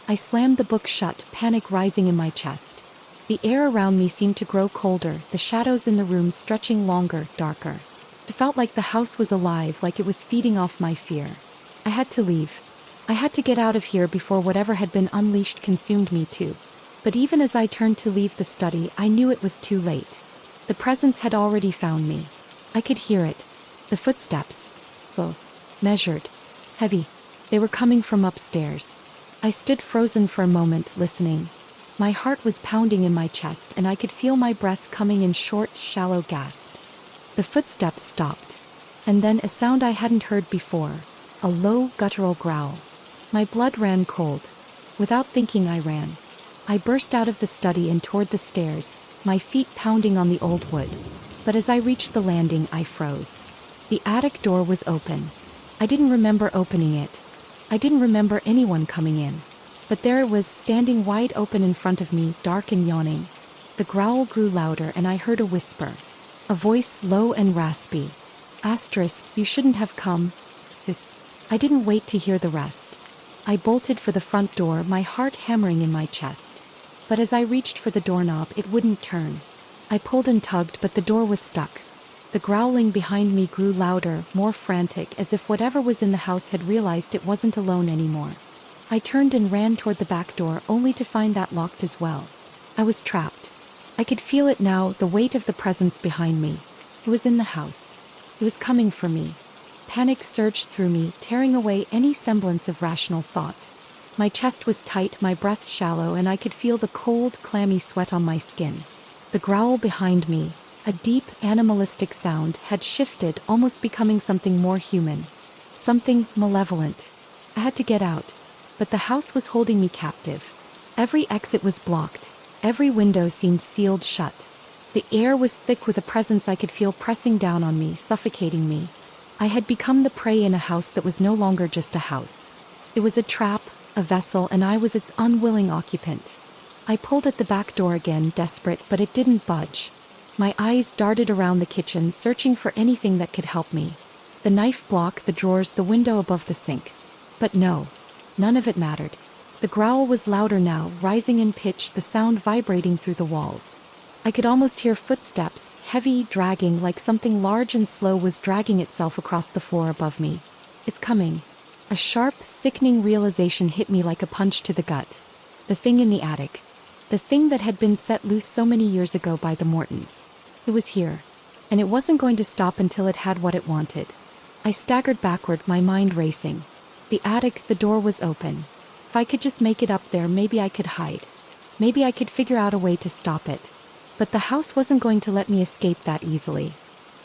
I slammed the book shut, panic rising in my chest. The air around me seemed to grow colder, the shadows in the room stretching longer, darker. It felt like the house was alive, like it was feeding off my fear. I had to leave. I had to get out of here before whatever had been unleashed consumed me too. But even as I turned to leave the study, I knew it was too late. The presence had already found me. I could hear it. The footsteps. Slow. Measured. Heavy. They were coming from upstairs. I stood frozen for a moment, listening. My heart was pounding in my chest and I could feel my breath coming in short, shallow gasps. The footsteps stopped. And then a sound I hadn't heard before. A low, guttural growl. My blood ran cold. Without thinking, I ran. I burst out of the study and toward the stairs, my feet pounding on the old wood. But as I reached the landing, I froze. The attic door was open. I didn't remember opening it. I didn't remember anyone coming in. But there it was, standing wide open in front of me, dark and yawning. The growl grew louder and I heard a whisper. A voice low and raspy. "You shouldn't have come." I didn't wait to hear the rest. I bolted for the front door, my heart hammering in my chest. But as I reached for the doorknob, it wouldn't turn. I pulled and tugged, but the door was stuck. The growling behind me grew louder, more frantic, as if whatever was in the house had realized it wasn't alone anymore. I turned and ran toward the back door, only to find that locked as well. I was trapped. I could feel it now, the weight of the presence behind me. It was in the house. It was coming for me. Panic surged through me, tearing away any semblance of rational thought. My chest was tight, my breath shallow, and I could feel the cold, clammy sweat on my skin. The growl behind me, a deep, animalistic sound, had shifted, almost becoming something more human. Something malevolent. I had to get out. But the house was holding me captive. Every exit was blocked. Every window seemed sealed shut. The air was thick with a presence I could feel pressing down on me, suffocating me. I had become the prey in a house that was no longer just a house. It was a trap, a vessel, and I was its unwilling occupant. I pulled at the back door again, desperate, but it didn't budge. My eyes darted around the kitchen, searching for anything that could help me. The knife block, the drawers, the window above the sink. But no, none of it mattered. The growl was louder now, rising in pitch, the sound vibrating through the walls. I could almost hear footsteps, heavy, dragging, like something large and slow was dragging itself across the floor above me. It's coming. A sharp, sickening realization hit me like a punch to the gut. The thing in the attic. The thing that had been set loose so many years ago by the Mortons. It was here. And it wasn't going to stop until it had what it wanted. I staggered backward, my mind racing. The attic, the door was open. If I could just make it up there, maybe I could hide. Maybe I could figure out a way to stop it. But the house wasn't going to let me escape that easily.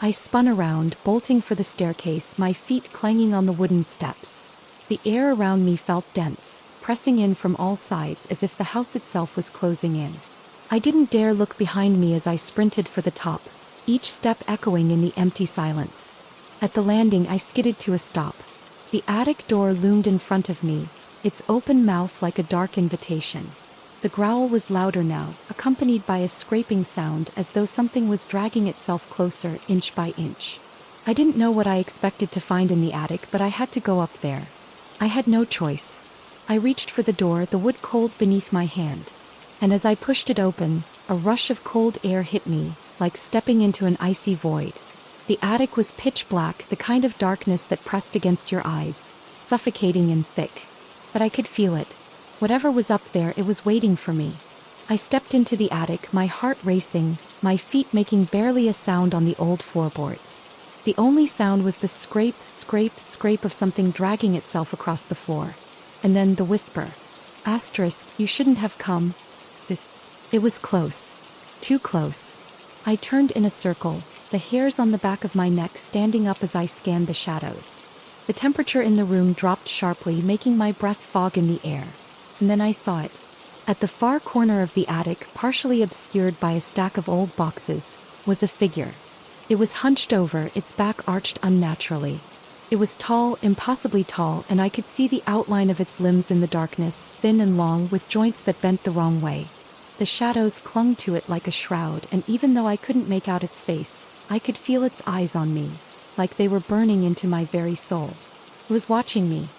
I spun around, bolting for the staircase, my feet clanging on the wooden steps. The air around me felt dense, pressing in from all sides as if the house itself was closing in. I didn't dare look behind me as I sprinted for the top, each step echoing in the empty silence. At the landing, I skidded to a stop. The attic door loomed in front of me, its open mouth like a dark invitation. The growl was louder now, accompanied by a scraping sound as though something was dragging itself closer, inch by inch. I didn't know what I expected to find in the attic, but I had to go up there. I had no choice. I reached for the door, the wood cold beneath my hand. And as I pushed it open, a rush of cold air hit me, like stepping into an icy void. The attic was pitch black, the kind of darkness that pressed against your eyes, suffocating and thick. But I could feel it. Whatever was up there, it was waiting for me. I stepped into the attic, my heart racing, my feet making barely a sound on the old floorboards. The only sound was the scrape, scrape, scrape of something dragging itself across the floor. And then the whisper. "You shouldn't have come." It was close. Too close. I turned in a circle, the hairs on the back of my neck standing up as I scanned the shadows. The temperature in the room dropped sharply, making my breath fog in the air. And then I saw it. At the far corner of the attic, partially obscured by a stack of old boxes, was a figure. It was hunched over, its back arched unnaturally. It was tall, impossibly tall, and I could see the outline of its limbs in the darkness, thin and long, with joints that bent the wrong way. The shadows clung to it like a shroud, and even though I couldn't make out its face, I could feel its eyes on me, like they were burning into my very soul. It was watching me.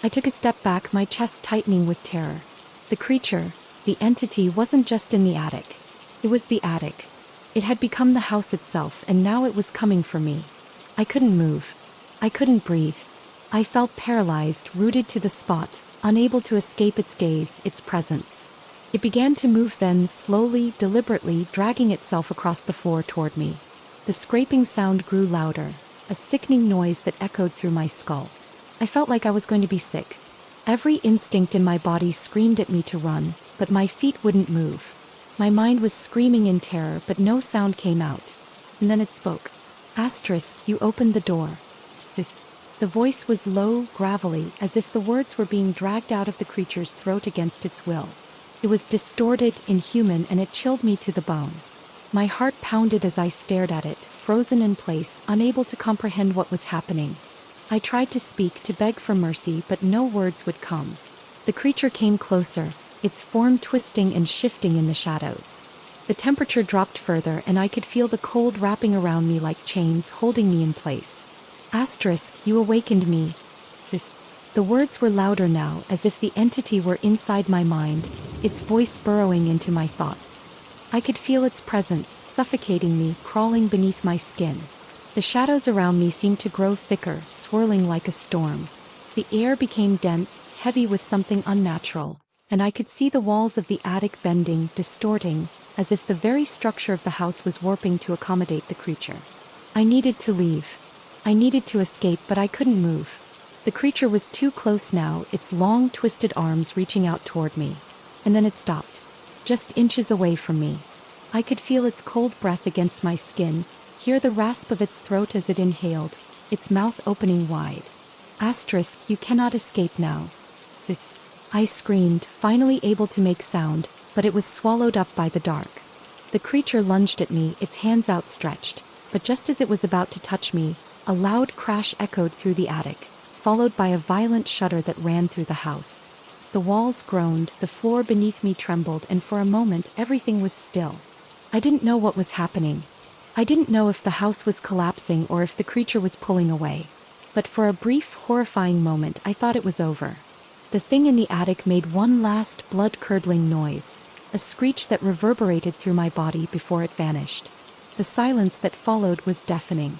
I took a step back, my chest tightening with terror. The creature, the entity, wasn't just in the attic. It was the attic. It had become the house itself, and now it was coming for me. I couldn't move. I couldn't breathe. I felt paralyzed, rooted to the spot, unable to escape its gaze, its presence. It began to move then, slowly, deliberately, dragging itself across the floor toward me. The scraping sound grew louder, a sickening noise that echoed through my skull. I felt like I was going to be sick. Every instinct in my body screamed at me to run, but my feet wouldn't move. My mind was screaming in terror, but no sound came out. And then it spoke. "You opened the door." The voice was low, gravelly, as if the words were being dragged out of the creature's throat against its will. It was distorted, inhuman, and it chilled me to the bone. My heart pounded as I stared at it, frozen in place, unable to comprehend what was happening. I tried to speak, to beg for mercy, but no words would come. The creature came closer, its form twisting and shifting in the shadows. The temperature dropped further and I could feel the cold wrapping around me like chains holding me in place. Asterisk, you awakened me. The words were louder now, as if the entity were inside my mind, its voice burrowing into my thoughts. I could feel its presence, suffocating me, crawling beneath my skin. The shadows around me seemed to grow thicker, swirling like a storm. The air became dense, heavy with something unnatural, and I could see the walls of the attic bending, distorting, as if the very structure of the house was warping to accommodate the creature. I needed to leave. I needed to escape, but I couldn't move. The creature was too close now, its long, twisted arms reaching out toward me. And then it stopped. Just inches away from me. I could feel its cold breath against my skin, hear the rasp of its throat as it inhaled, its mouth opening wide. Asterisk, you cannot escape now. I screamed, finally able to make sound, but it was swallowed up by the dark. The creature lunged at me, its hands outstretched, but just as it was about to touch me, a loud crash echoed through the attic, followed by a violent shudder that ran through the house. The walls groaned, the floor beneath me trembled, and for a moment everything was still. I didn't know what was happening. I didn't know if the house was collapsing or if the creature was pulling away. But for a brief, horrifying moment I thought it was over. The thing in the attic made one last blood-curdling noise, a screech that reverberated through my body before it vanished. The silence that followed was deafening.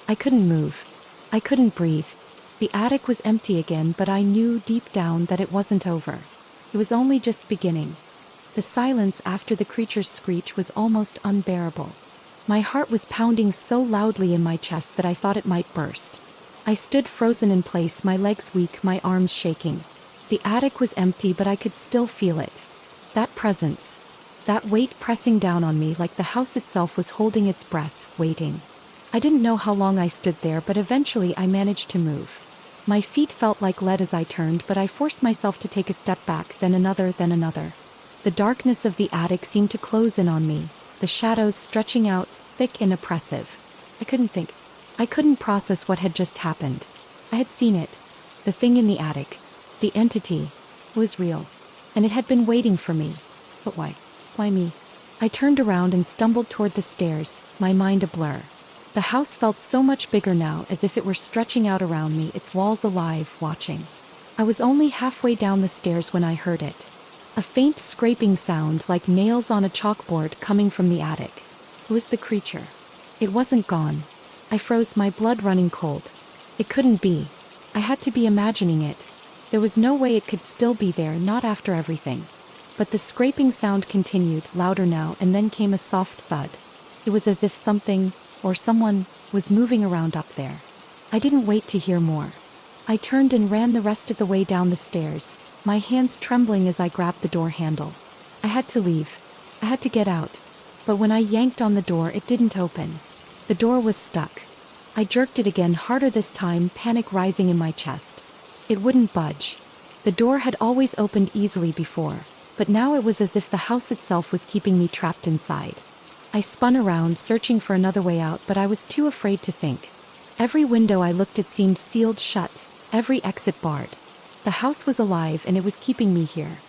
I couldn't move. I couldn't breathe. The attic was empty again, but I knew deep down that it wasn't over. It was only just beginning. The silence after the creature's screech was almost unbearable. My heart was pounding so loudly in my chest that I thought it might burst. I stood frozen in place, my legs weak, my arms shaking. The attic was empty, but I could still feel it. That presence. That weight pressing down on me like the house itself was holding its breath, waiting. I didn't know how long I stood there, but eventually I managed to move. My feet felt like lead as I turned, but I forced myself to take a step back, then another, then another. The darkness of the attic seemed to close in on me, the shadows stretching out, thick and oppressive. I couldn't think. I couldn't process what had just happened. I had seen it. The thing in the attic. The entity. Was real. And it had been waiting for me. But why? Why me? I turned around and stumbled toward the stairs, my mind a blur. The house felt so much bigger now, as if it were stretching out around me, its walls alive, watching. I was only halfway down the stairs when I heard it. A faint scraping sound like nails on a chalkboard coming from the attic. It was the creature. It wasn't gone. I froze, my blood running cold. It couldn't be. I had to be imagining it. There was no way it could still be there, not after everything. But the scraping sound continued, louder now, and then came a soft thud. It was as if something, or someone, was moving around up there. I didn't wait to hear more. I turned and ran the rest of the way down the stairs, my hands trembling as I grabbed the door handle. I had to leave. I had to get out. But when I yanked on the door, it didn't open. The door was stuck. I jerked it again, harder this time, panic rising in my chest. It wouldn't budge. The door had always opened easily before, but now it was as if the house itself was keeping me trapped inside. I spun around, searching for another way out, but I was too afraid to think. Every window I looked at seemed sealed shut, every exit barred. The house was alive and it was keeping me here.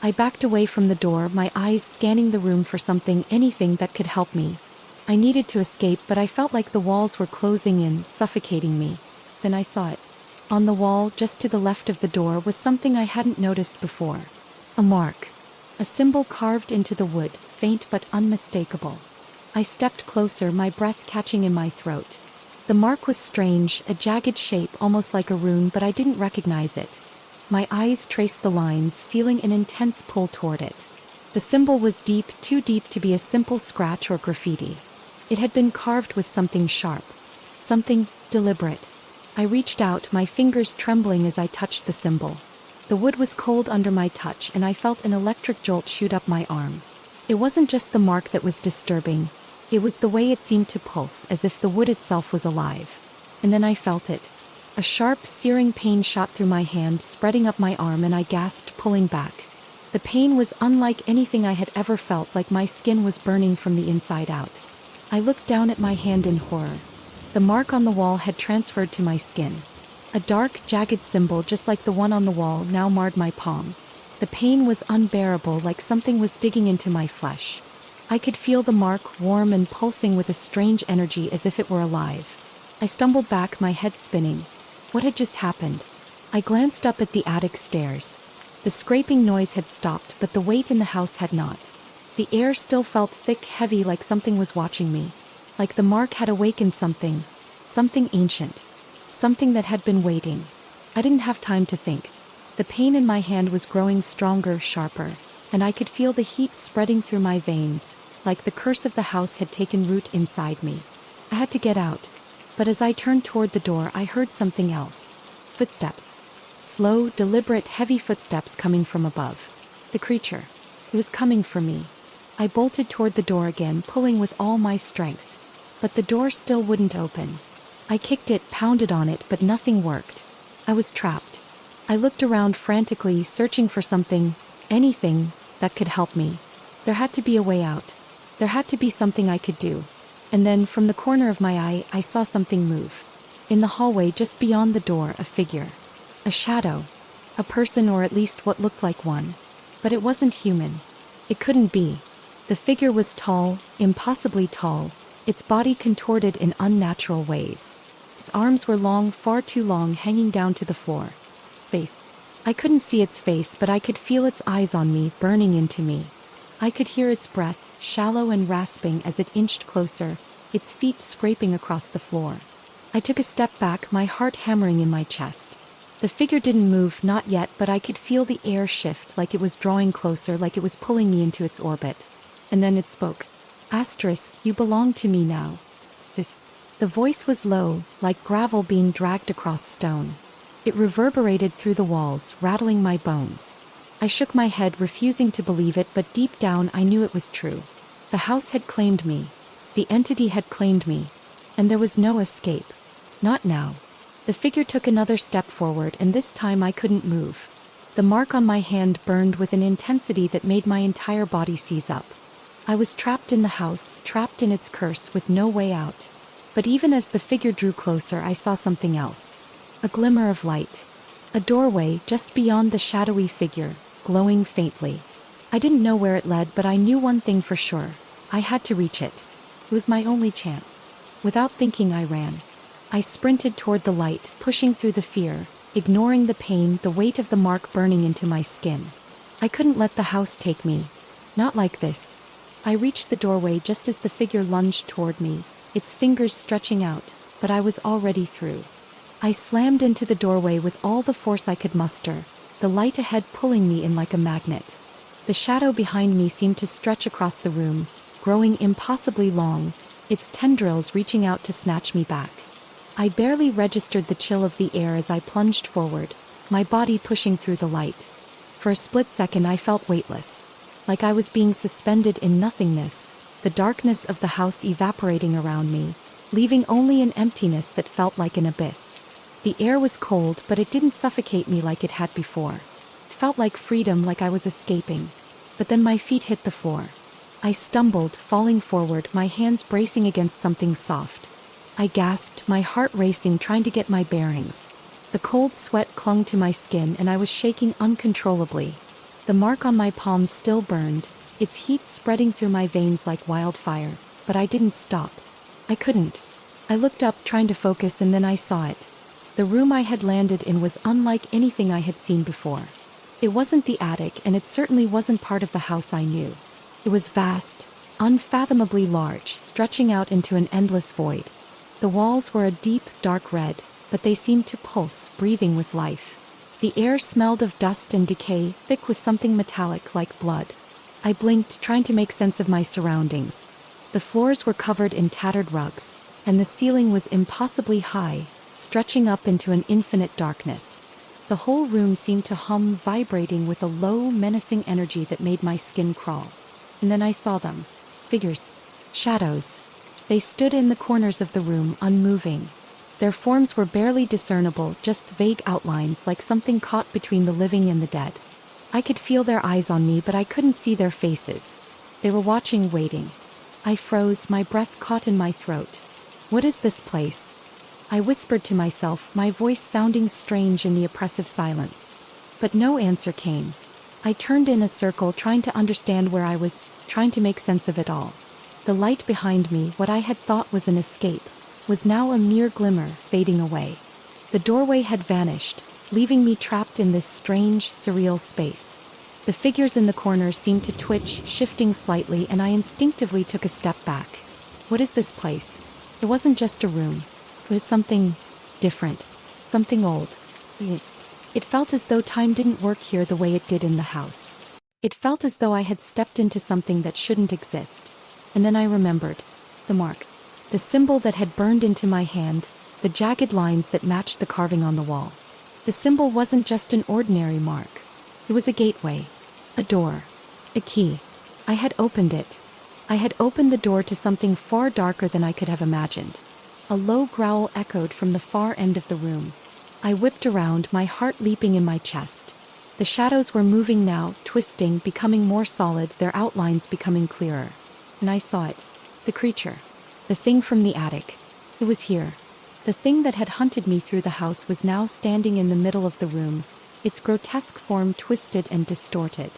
I backed away from the door, my eyes scanning the room for something, anything that could help me. I needed to escape, but I felt like the walls were closing in, suffocating me. Then I saw it. On the wall, just to the left of the door, was something I hadn't noticed before. A mark. A symbol carved into the wood, faint but unmistakable. I stepped closer, my breath catching in my throat. The mark was strange, a jagged shape almost like a rune, but I didn't recognize it. My eyes traced the lines, feeling an intense pull toward it. The symbol was deep, too deep to be a simple scratch or graffiti. It had been carved with something sharp. Something deliberate. I reached out, my fingers trembling as I touched the symbol. The wood was cold under my touch, and I felt an electric jolt shoot up my arm. It wasn't just the mark that was disturbing. It was the way it seemed to pulse, as if the wood itself was alive. And then I felt it. A sharp, searing pain shot through my hand, spreading up my arm, and I gasped, pulling back. The pain was unlike anything I had ever felt, like my skin was burning from the inside out. I looked down at my hand in horror. The mark on the wall had transferred to my skin. A dark, jagged symbol just like the one on the wall now marred my palm. The pain was unbearable, like something was digging into my flesh. I could feel the mark, warm and pulsing with a strange energy as if it were alive. I stumbled back, my head spinning. What had just happened? I glanced up at the attic stairs. The scraping noise had stopped, but the weight in the house had not. The air still felt thick, heavy, like something was watching me. Like the mark had awakened something ancient. Something that had been waiting. I didn't have time to think. The pain in my hand was growing stronger, sharper, and I could feel the heat spreading through my veins, like the curse of the house had taken root inside me. I had to get out. But as I turned toward the door, I heard something else. Footsteps. Slow, deliberate, heavy footsteps coming from above. The creature. It was coming for me. I bolted toward the door again, pulling with all my strength. But the door still wouldn't open. I kicked it, pounded on it, but nothing worked. I was trapped. I looked around frantically, searching for something, anything, that could help me. There had to be a way out. There had to be something I could do. And then, from the corner of my eye, I saw something move. In the hallway just beyond the door, a figure. A shadow. A person, or at least what looked like one. But it wasn't human. It couldn't be. The figure was tall, impossibly tall, its body contorted in unnatural ways. His arms were long, far too long, hanging down to the floor. His face. I couldn't see its face, but I could feel its eyes on me, burning into me. I could hear its breath, shallow and rasping as it inched closer, its feet scraping across the floor. I took a step back, my heart hammering in my chest. The figure didn't move, not yet, but I could feel the air shift, like it was drawing closer, like it was pulling me into its orbit. And then it spoke. "You belong to me now. Sis." The voice was low, like gravel being dragged across stone. It reverberated through the walls, rattling my bones. I shook my head, refusing to believe it, but deep down I knew it was true. The house had claimed me. The entity had claimed me. And there was no escape. Not now. The figure took another step forward, and this time I couldn't move. The mark on my hand burned with an intensity that made my entire body seize up. I was trapped in the house, trapped in its curse, with no way out. But even as the figure drew closer, I saw something else. A glimmer of light. A doorway just beyond the shadowy figure, glowing faintly. I didn't know where it led, but I knew one thing for sure. I had to reach it. It was my only chance. Without thinking, I ran. I sprinted toward the light, pushing through the fear, ignoring the pain, the weight of the mark burning into my skin. I couldn't let the house take me. Not like this. I reached the doorway just as the figure lunged toward me, its fingers stretching out, but I was already through. I slammed into the doorway with all the force I could muster, the light ahead pulling me in like a magnet. The shadow behind me seemed to stretch across the room, growing impossibly long, its tendrils reaching out to snatch me back. I barely registered the chill of the air as I plunged forward, my body pushing through the light. For a split second I felt weightless. Like I was being suspended in nothingness, the darkness of the house evaporating around me, leaving only an emptiness that felt like an abyss. The air was cold, but it didn't suffocate me like it had before. It felt like freedom, like I was escaping. But then my feet hit the floor. I stumbled, falling forward, my hands bracing against something soft. I gasped, my heart racing, trying to get my bearings. The cold sweat clung to my skin, and I was shaking uncontrollably. The mark on my palm still burned, its heat spreading through my veins like wildfire, but I didn't stop. I couldn't. I looked up, trying to focus, and then I saw it. The room I had landed in was unlike anything I had seen before. It wasn't the attic, and it certainly wasn't part of the house I knew. It was vast, unfathomably large, stretching out into an endless void. The walls were a deep, dark red, but they seemed to pulse, breathing with life. The air smelled of dust and decay, thick with something metallic like blood. I blinked, trying to make sense of my surroundings. The floors were covered in tattered rugs, and the ceiling was impossibly high, stretching up into an infinite darkness. The whole room seemed to hum, vibrating with a low, menacing energy that made my skin crawl. And then I saw them. Figures. Shadows. They stood in the corners of the room, unmoving. Their forms were barely discernible, just vague outlines, like something caught between the living and the dead. I could feel their eyes on me, but I couldn't see their faces. They were watching, waiting. I froze, my breath caught in my throat. What is this place? I whispered to myself, my voice sounding strange in the oppressive silence. But no answer came. I turned in a circle trying to understand where I was, trying to make sense of it all. The light behind me, what I had thought was an escape, was now a mere glimmer, fading away. The doorway had vanished, leaving me trapped in this strange, surreal space. The figures in the corners seemed to twitch, shifting slightly, and I instinctively took a step back. What is this place? It wasn't just a room. It was something different, something old. It felt as though time didn't work here the way it did in the house. It felt as though I had stepped into something that shouldn't exist. And then I remembered. The mark. The symbol that had burned into my hand, the jagged lines that matched the carving on the wall. The symbol wasn't just an ordinary mark. It was a gateway. A door. A key. I had opened it. I had opened the door to something far darker than I could have imagined. A low growl echoed from the far end of the room. I whipped around, my heart leaping in my chest. The shadows were moving now, twisting, becoming more solid, their outlines becoming clearer. And I saw it. The creature. The thing from the attic. It was here. The thing that had hunted me through the house was now standing in the middle of the room, its grotesque form twisted and distorted.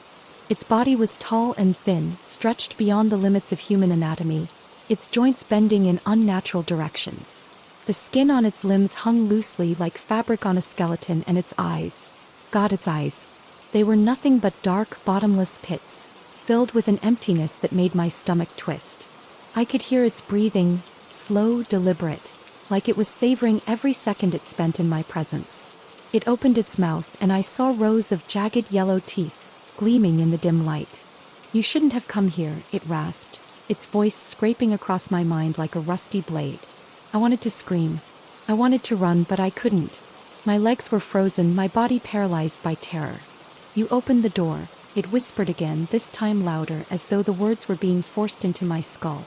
Its body was tall and thin, stretched beyond the limits of human anatomy, its joints bending in unnatural directions. The skin on its limbs hung loosely like fabric on a skeleton, and its eyes. God, its eyes. They were nothing but dark, bottomless pits, filled with an emptiness that made my stomach twist. I could hear its breathing, slow, deliberate, like it was savoring every second it spent in my presence. It opened its mouth, and I saw rows of jagged yellow teeth, gleaming in the dim light. You shouldn't have come here, it rasped, its voice scraping across my mind like a rusty blade. I wanted to scream. I wanted to run, but I couldn't. My legs were frozen, my body paralyzed by terror. You opened the door, it whispered again, this time louder, as though the words were being forced into my skull.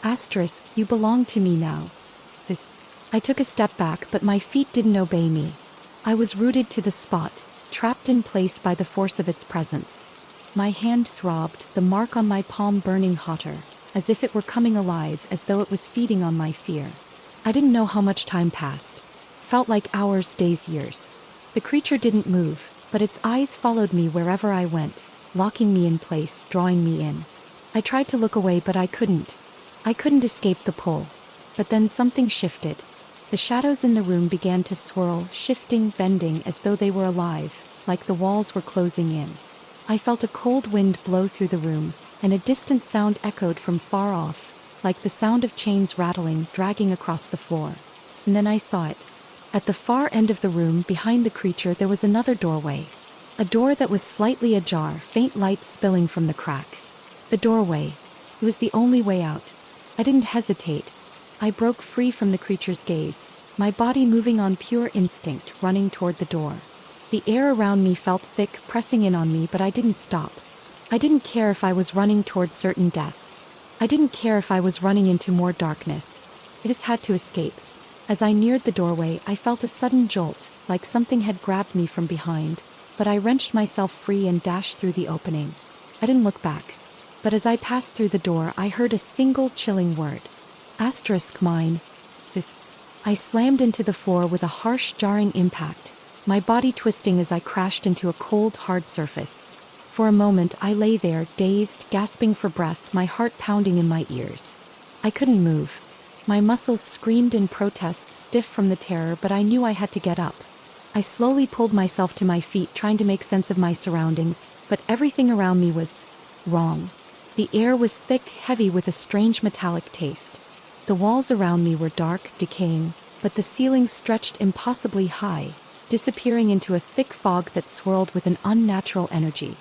Asterisk, you belong to me now. I took a step back, but my feet didn't obey me. I was rooted to the spot, trapped in place by the force of its presence. My hand throbbed, the mark on my palm burning hotter, as if it were coming alive, as though it was feeding on my fear. I didn't know how much time passed. Felt like hours, days, years. The creature didn't move, but its eyes followed me wherever I went, locking me in place, drawing me in. I tried to look away, but I couldn't. I couldn't escape the pull. But then something shifted. The shadows in the room began to swirl, shifting, bending, as though they were alive, like the walls were closing in. I felt a cold wind blow through the room, and a distant sound echoed from far off, like the sound of chains rattling, dragging across the floor. And then I saw it. At the far end of the room, behind the creature, there was another doorway. A door that was slightly ajar, faint light spilling from the crack. The doorway. It was the only way out. I didn't hesitate. I broke free from the creature's gaze, my body moving on pure instinct, running toward the door. The air around me felt thick, pressing in on me, but I didn't stop. I didn't care if I was running toward certain death. I didn't care if I was running into more darkness. I just had to escape. As I neared the doorway, I felt a sudden jolt, like something had grabbed me from behind, but I wrenched myself free and dashed through the opening. I didn't look back. But as I passed through the door, I heard a single chilling word. Asterisk mine. I slammed into the floor with a harsh, jarring impact, my body twisting as I crashed into a cold, hard surface. For a moment, I lay there, dazed, gasping for breath, my heart pounding in my ears. I couldn't move. My muscles screamed in protest, stiff from the terror, but I knew I had to get up. I slowly pulled myself to my feet, trying to make sense of my surroundings, but everything around me was wrong. The air was thick, heavy with a strange metallic taste. The walls around me were dark, decaying, but the ceiling stretched impossibly high, disappearing into a thick fog that swirled with an unnatural energy.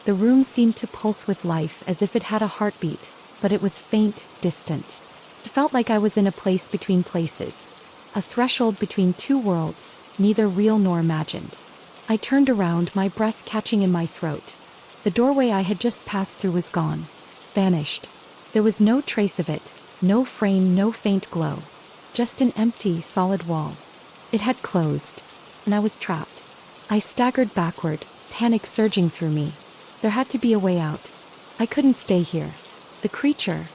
The room seemed to pulse with life, as if it had a heartbeat, but it was faint, distant. It felt like I was in a place between places, a threshold between two worlds, neither real nor imagined. I turned around, my breath catching in my throat. The doorway I had just passed through was gone, vanished. There was no trace of it, no frame, no faint glow. Just an empty, solid wall. It had closed, and I was trapped. I staggered backward, panic surging through me. There had to be a way out. I couldn't stay here. The creature,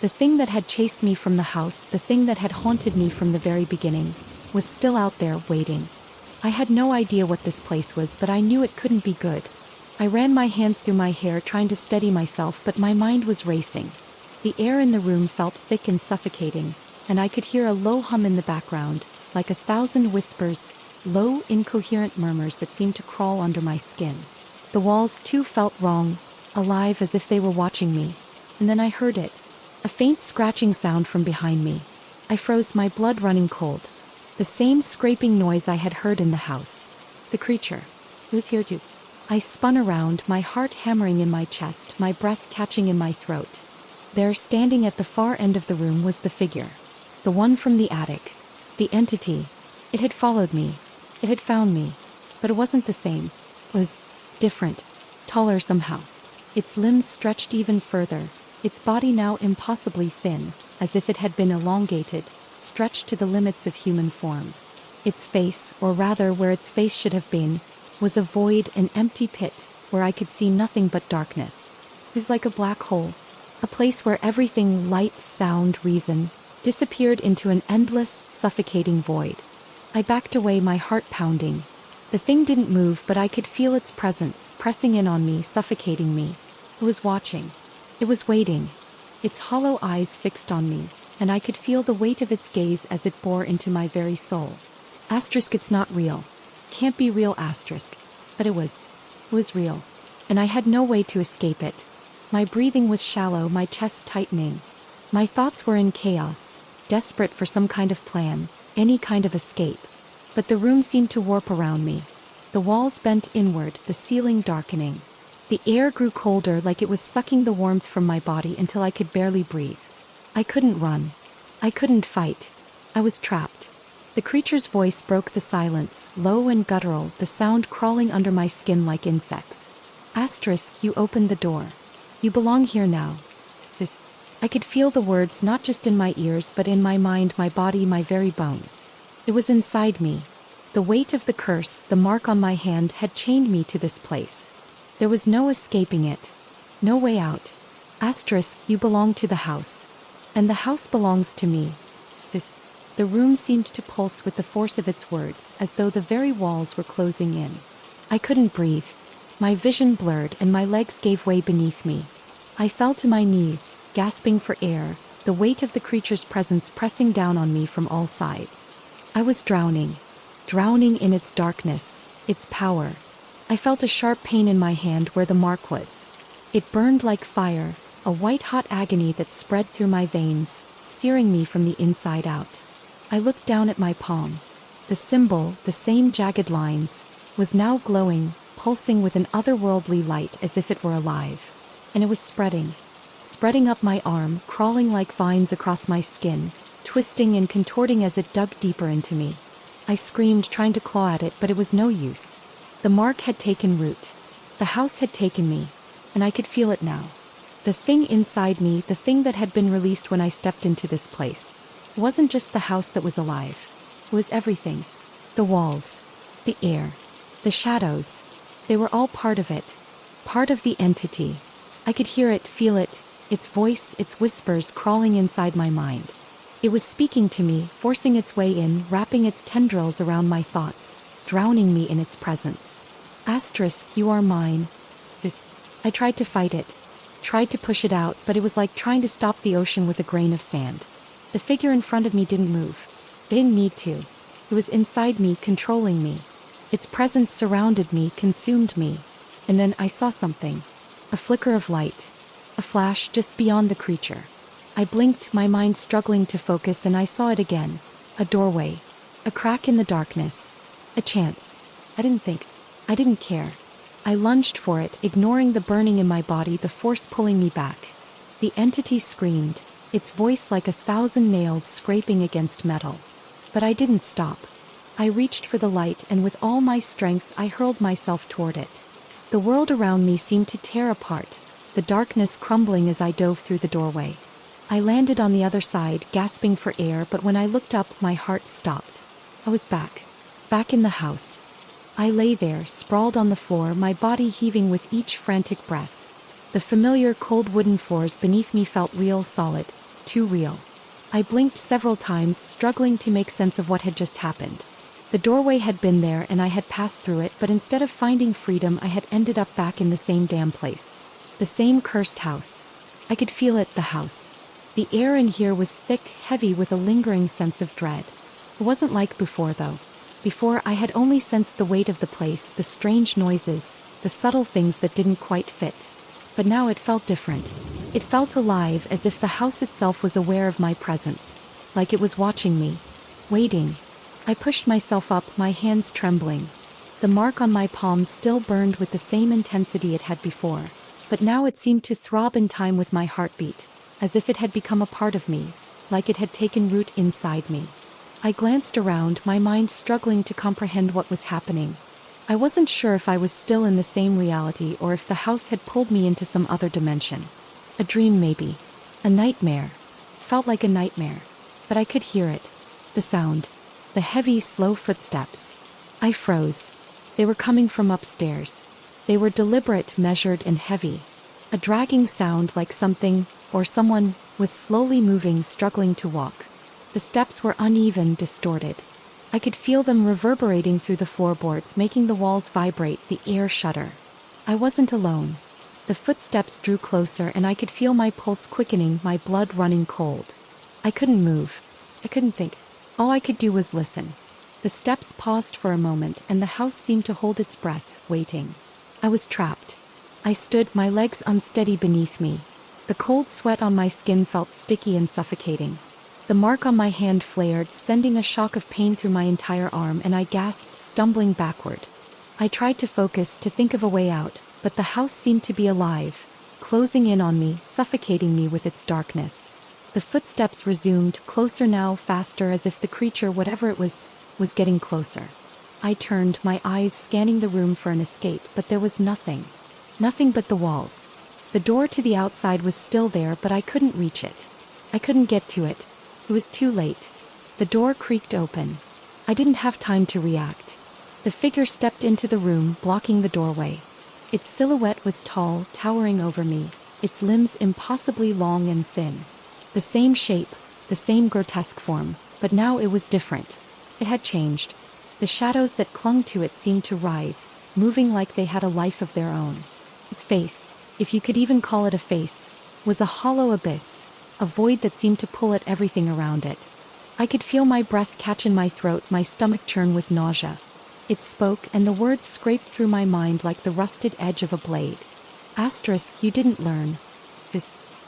the thing that had chased me from the house, the thing that had haunted me from the very beginning, was still out there, waiting. I had no idea what this place was, but I knew it couldn't be good. I ran my hands through my hair trying to steady myself, but my mind was racing. The air in the room felt thick and suffocating, and I could hear a low hum in the background, like 1,000 whispers, low, incoherent murmurs that seemed to crawl under my skin. The walls, too, felt wrong, alive as if they were watching me. And then I heard it. A faint scratching sound from behind me. I froze, my blood running cold. The same scraping noise I had heard in the house. The creature. It was here too. I spun around, my heart hammering in my chest, my breath catching in my throat. There, standing at the far end of the room, was the figure. The one from the attic. The entity. It had followed me. It had found me. But it wasn't the same. It was different. Taller somehow. Its limbs stretched even further. Its body now impossibly thin, as if it had been elongated, stretched to the limits of human form. Its face, or rather where its face should have been, was a void, an empty pit, where I could see nothing but darkness. It was like a black hole. A place where everything, light, sound, reason, disappeared into an endless, suffocating void. I backed away, my heart pounding. The thing didn't move, but I could feel its presence, pressing in on me, suffocating me. It was watching. It was waiting. Its hollow eyes fixed on me, and I could feel the weight of its gaze as it bore into my very soul. Asterisk, it's not real. Can't be real, asterisk. But it was. It was real. And I had no way to escape it. My breathing was shallow, my chest tightening. My thoughts were in chaos, desperate for some kind of plan, any kind of escape. But the room seemed to warp around me. The walls bent inward, the ceiling darkening. The air grew colder, like it was sucking the warmth from my body until I could barely breathe. I couldn't run. I couldn't fight. I was trapped. The creature's voice broke the silence, low and guttural, the sound crawling under my skin like insects. Asterisk, you opened the door. You belong here now. I could feel the words not just in my ears but in my mind, my body, my very bones. It was inside me. The weight of the curse, the mark on my hand, had chained me to this place. There was no escaping it. No way out. Asterisk, you belong to the house. And the house belongs to me. The room seemed to pulse with the force of its words, as though the very walls were closing in. I couldn't breathe. My vision blurred and my legs gave way beneath me. I fell to my knees, gasping for air, the weight of the creature's presence pressing down on me from all sides. I was drowning. Drowning in its darkness, its power. I felt a sharp pain in my hand where the mark was. It burned like fire, a white-hot agony that spread through my veins, searing me from the inside out. I looked down at my palm. The symbol, the same jagged lines, was now glowing, pulsing with an otherworldly light as if it were alive. And it was spreading up my arm, crawling like vines across my skin, twisting and contorting as it dug deeper into me. I screamed, trying to claw at it, but it was no use. The mark had taken root. The house had taken me, and I could feel it now. The thing inside me, the thing that had been released when I stepped into this place. It wasn't just the house that was alive. It was everything. The walls, the air, the shadows. They were all part of it. Part of the entity. I could hear it, feel it, its voice, its whispers crawling inside my mind. It was speaking to me, forcing its way in, wrapping its tendrils around my thoughts, drowning me in its presence. Asterisk, you are mine. I tried to fight it. Tried to push it out, but it was like trying to stop the ocean with a grain of sand. The figure in front of me didn't move. It didn't need to. It was inside me, controlling me. Its presence surrounded me, consumed me. And then I saw something. A flicker of light. A flash just beyond the creature. I blinked, my mind struggling to focus, and I saw it again. A doorway. A crack in the darkness. A chance. I didn't think. I didn't care. I lunged for it, ignoring the burning in my body, the force pulling me back. The entity screamed, its voice like 1,000 nails scraping against metal. But I didn't stop. I reached for the light, and with all my strength I hurled myself toward it. The world around me seemed to tear apart, the darkness crumbling as I dove through the doorway. I landed on the other side, gasping for air, but when I looked up, my heart stopped. I was back in the house. I lay there, sprawled on the floor, my body heaving with each frantic breath. The familiar cold wooden floors beneath me felt real, solid, too real. I blinked several times, struggling to make sense of what had just happened. The doorway had been there and I had passed through it, but instead of finding freedom, I had ended up back in the same damn place. The same cursed house. I could feel it, the house. The air in here was thick, heavy, with a lingering sense of dread. It wasn't like before, though. Before, I had only sensed the weight of the place, the strange noises, the subtle things that didn't quite fit. But now it felt different. It felt alive, as if the house itself was aware of my presence. Like it was watching me. Waiting. I pushed myself up, my hands trembling. The mark on my palm still burned with the same intensity it had before. But now it seemed to throb in time with my heartbeat, as if it had become a part of me, like it had taken root inside me. I glanced around, my mind struggling to comprehend what was happening. I wasn't sure if I was still in the same reality or if the house had pulled me into some other dimension. A dream, maybe. A nightmare. Felt like a nightmare. But I could hear it. The sound. The heavy, slow footsteps. I froze. They were coming from upstairs. They were deliberate, measured, and heavy. A dragging sound, like something, or someone, was slowly moving, struggling to walk. The steps were uneven, distorted. I could feel them reverberating through the floorboards, making the walls vibrate, the air shudder. I wasn't alone. The footsteps drew closer and I could feel my pulse quickening, my blood running cold. I couldn't move. I couldn't think. All I could do was listen. The steps paused for a moment and the house seemed to hold its breath, waiting. I was trapped. I stood, my legs unsteady beneath me. The cold sweat on my skin felt sticky and suffocating. The mark on my hand flared, sending a shock of pain through my entire arm, and I gasped, stumbling backward. I tried to focus, to think of a way out, but the house seemed to be alive, closing in on me, suffocating me with its darkness. The footsteps resumed, closer now, faster, as if the creature, whatever it was getting closer. I turned, my eyes scanning the room for an escape, but there was nothing. Nothing but the walls. The door to the outside was still there, but I couldn't reach it. I couldn't get to it. It was too late. The door creaked open. I didn't have time to react. The figure stepped into the room, blocking the doorway. Its silhouette was tall, towering over me, its limbs impossibly long and thin. The same shape, the same grotesque form, but now it was different. It had changed. The shadows that clung to it seemed to writhe, moving like they had a life of their own. Its face, if you could even call it a face, was a hollow abyss, a void that seemed to pull at everything around it. I could feel my breath catch in my throat, my stomach churn with nausea. It spoke, and the words scraped through my mind like the rusted edge of a blade. Asterisk, you didn't learn.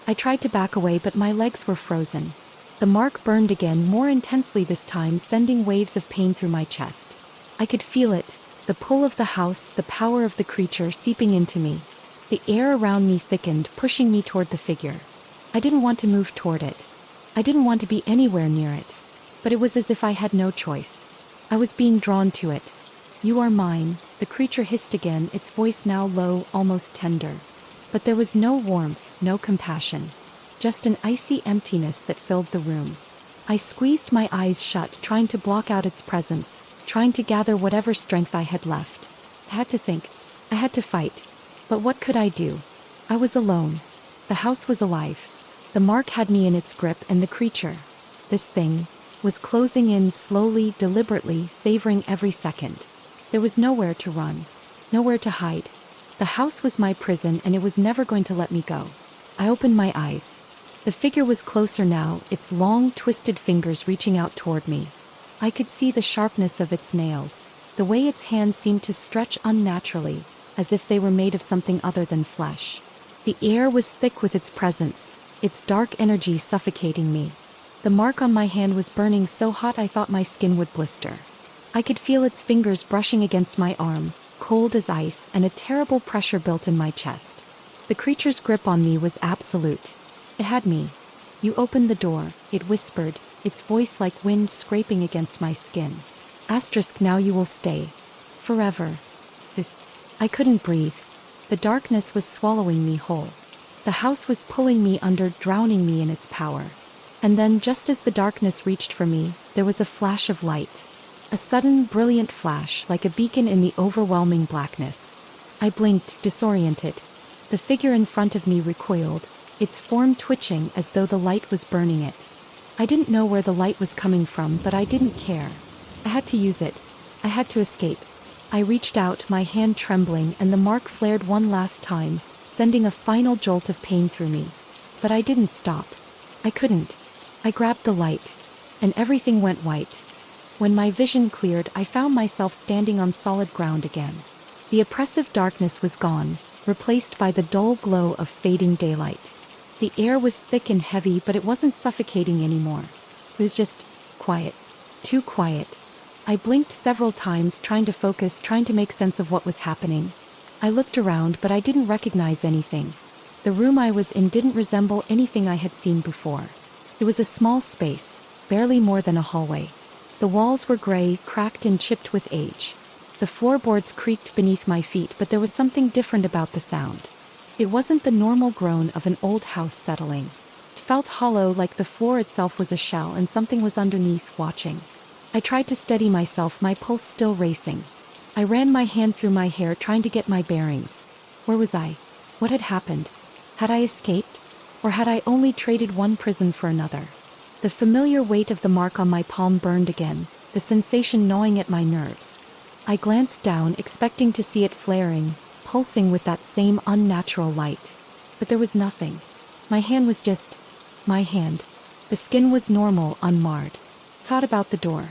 I tried to back away, but my legs were frozen. The mark burned again, more intensely this time, sending waves of pain through my chest. I could feel it, the pull of the house, the power of the creature seeping into me. The air around me thickened, pushing me toward the figure. I didn't want to move toward it. I didn't want to be anywhere near it. But it was as if I had no choice. I was being drawn to it. You are mine, the creature hissed again, its voice now low, almost tender. But there was no warmth, no compassion. Just an icy emptiness that filled the room. I squeezed my eyes shut, trying to block out its presence, trying to gather whatever strength I had left. I had to think. I had to fight. But what could I do? I was alone. The house was alive. The mark had me in its grip, and the creature, this thing, was closing in slowly, deliberately, savoring every second. There was nowhere to run. Nowhere to hide. The house was my prison, and it was never going to let me go. I opened my eyes. The figure was closer now, its long, twisted fingers reaching out toward me. I could see the sharpness of its nails, the way its hands seemed to stretch unnaturally, as if they were made of something other than flesh. The air was thick with its presence, its dark energy suffocating me. The mark on my hand was burning so hot I thought my skin would blister. I could feel its fingers brushing against my arm, cold as ice, and a terrible pressure built in my chest. The creature's grip on me was absolute. It had me. You opened the door, it whispered, its voice like wind scraping against my skin. Asterisk, now you will stay. Forever. I couldn't breathe. The darkness was swallowing me whole. The house was pulling me under, drowning me in its power. And then, just as the darkness reached for me, there was a flash of light. A sudden, brilliant flash, like a beacon in the overwhelming blackness. I blinked, disoriented. The figure in front of me recoiled, its form twitching as though the light was burning it. I didn't know where the light was coming from, but I didn't care. I had to use it. I had to escape. I reached out, my hand trembling, and the mark flared one last time, sending a final jolt of pain through me. But I didn't stop. I couldn't. I grabbed the light, and everything went white. When my vision cleared, I found myself standing on solid ground again. The oppressive darkness was gone, replaced by the dull glow of fading daylight. The air was thick and heavy, but it wasn't suffocating anymore. It was just quiet. Too quiet. I blinked several times, trying to focus, trying to make sense of what was happening. I looked around, but I didn't recognize anything. The room I was in didn't resemble anything I had seen before. It was a small space, barely more than a hallway. The walls were gray, cracked and chipped with age. The floorboards creaked beneath my feet, but there was something different about the sound. It wasn't the normal groan of an old house settling. It felt hollow, like the floor itself was a shell and something was underneath, watching. I tried to steady myself, my pulse still racing. I ran my hand through my hair, trying to get my bearings. Where was I? What had happened? Had I escaped? Or had I only traded one prison for another? The familiar weight of the mark on my palm burned again, the sensation gnawing at my nerves. I glanced down, expecting to see it flaring, pulsing with that same unnatural light. But there was nothing. My hand was just my hand. The skin was normal, unmarred. Thought about the door.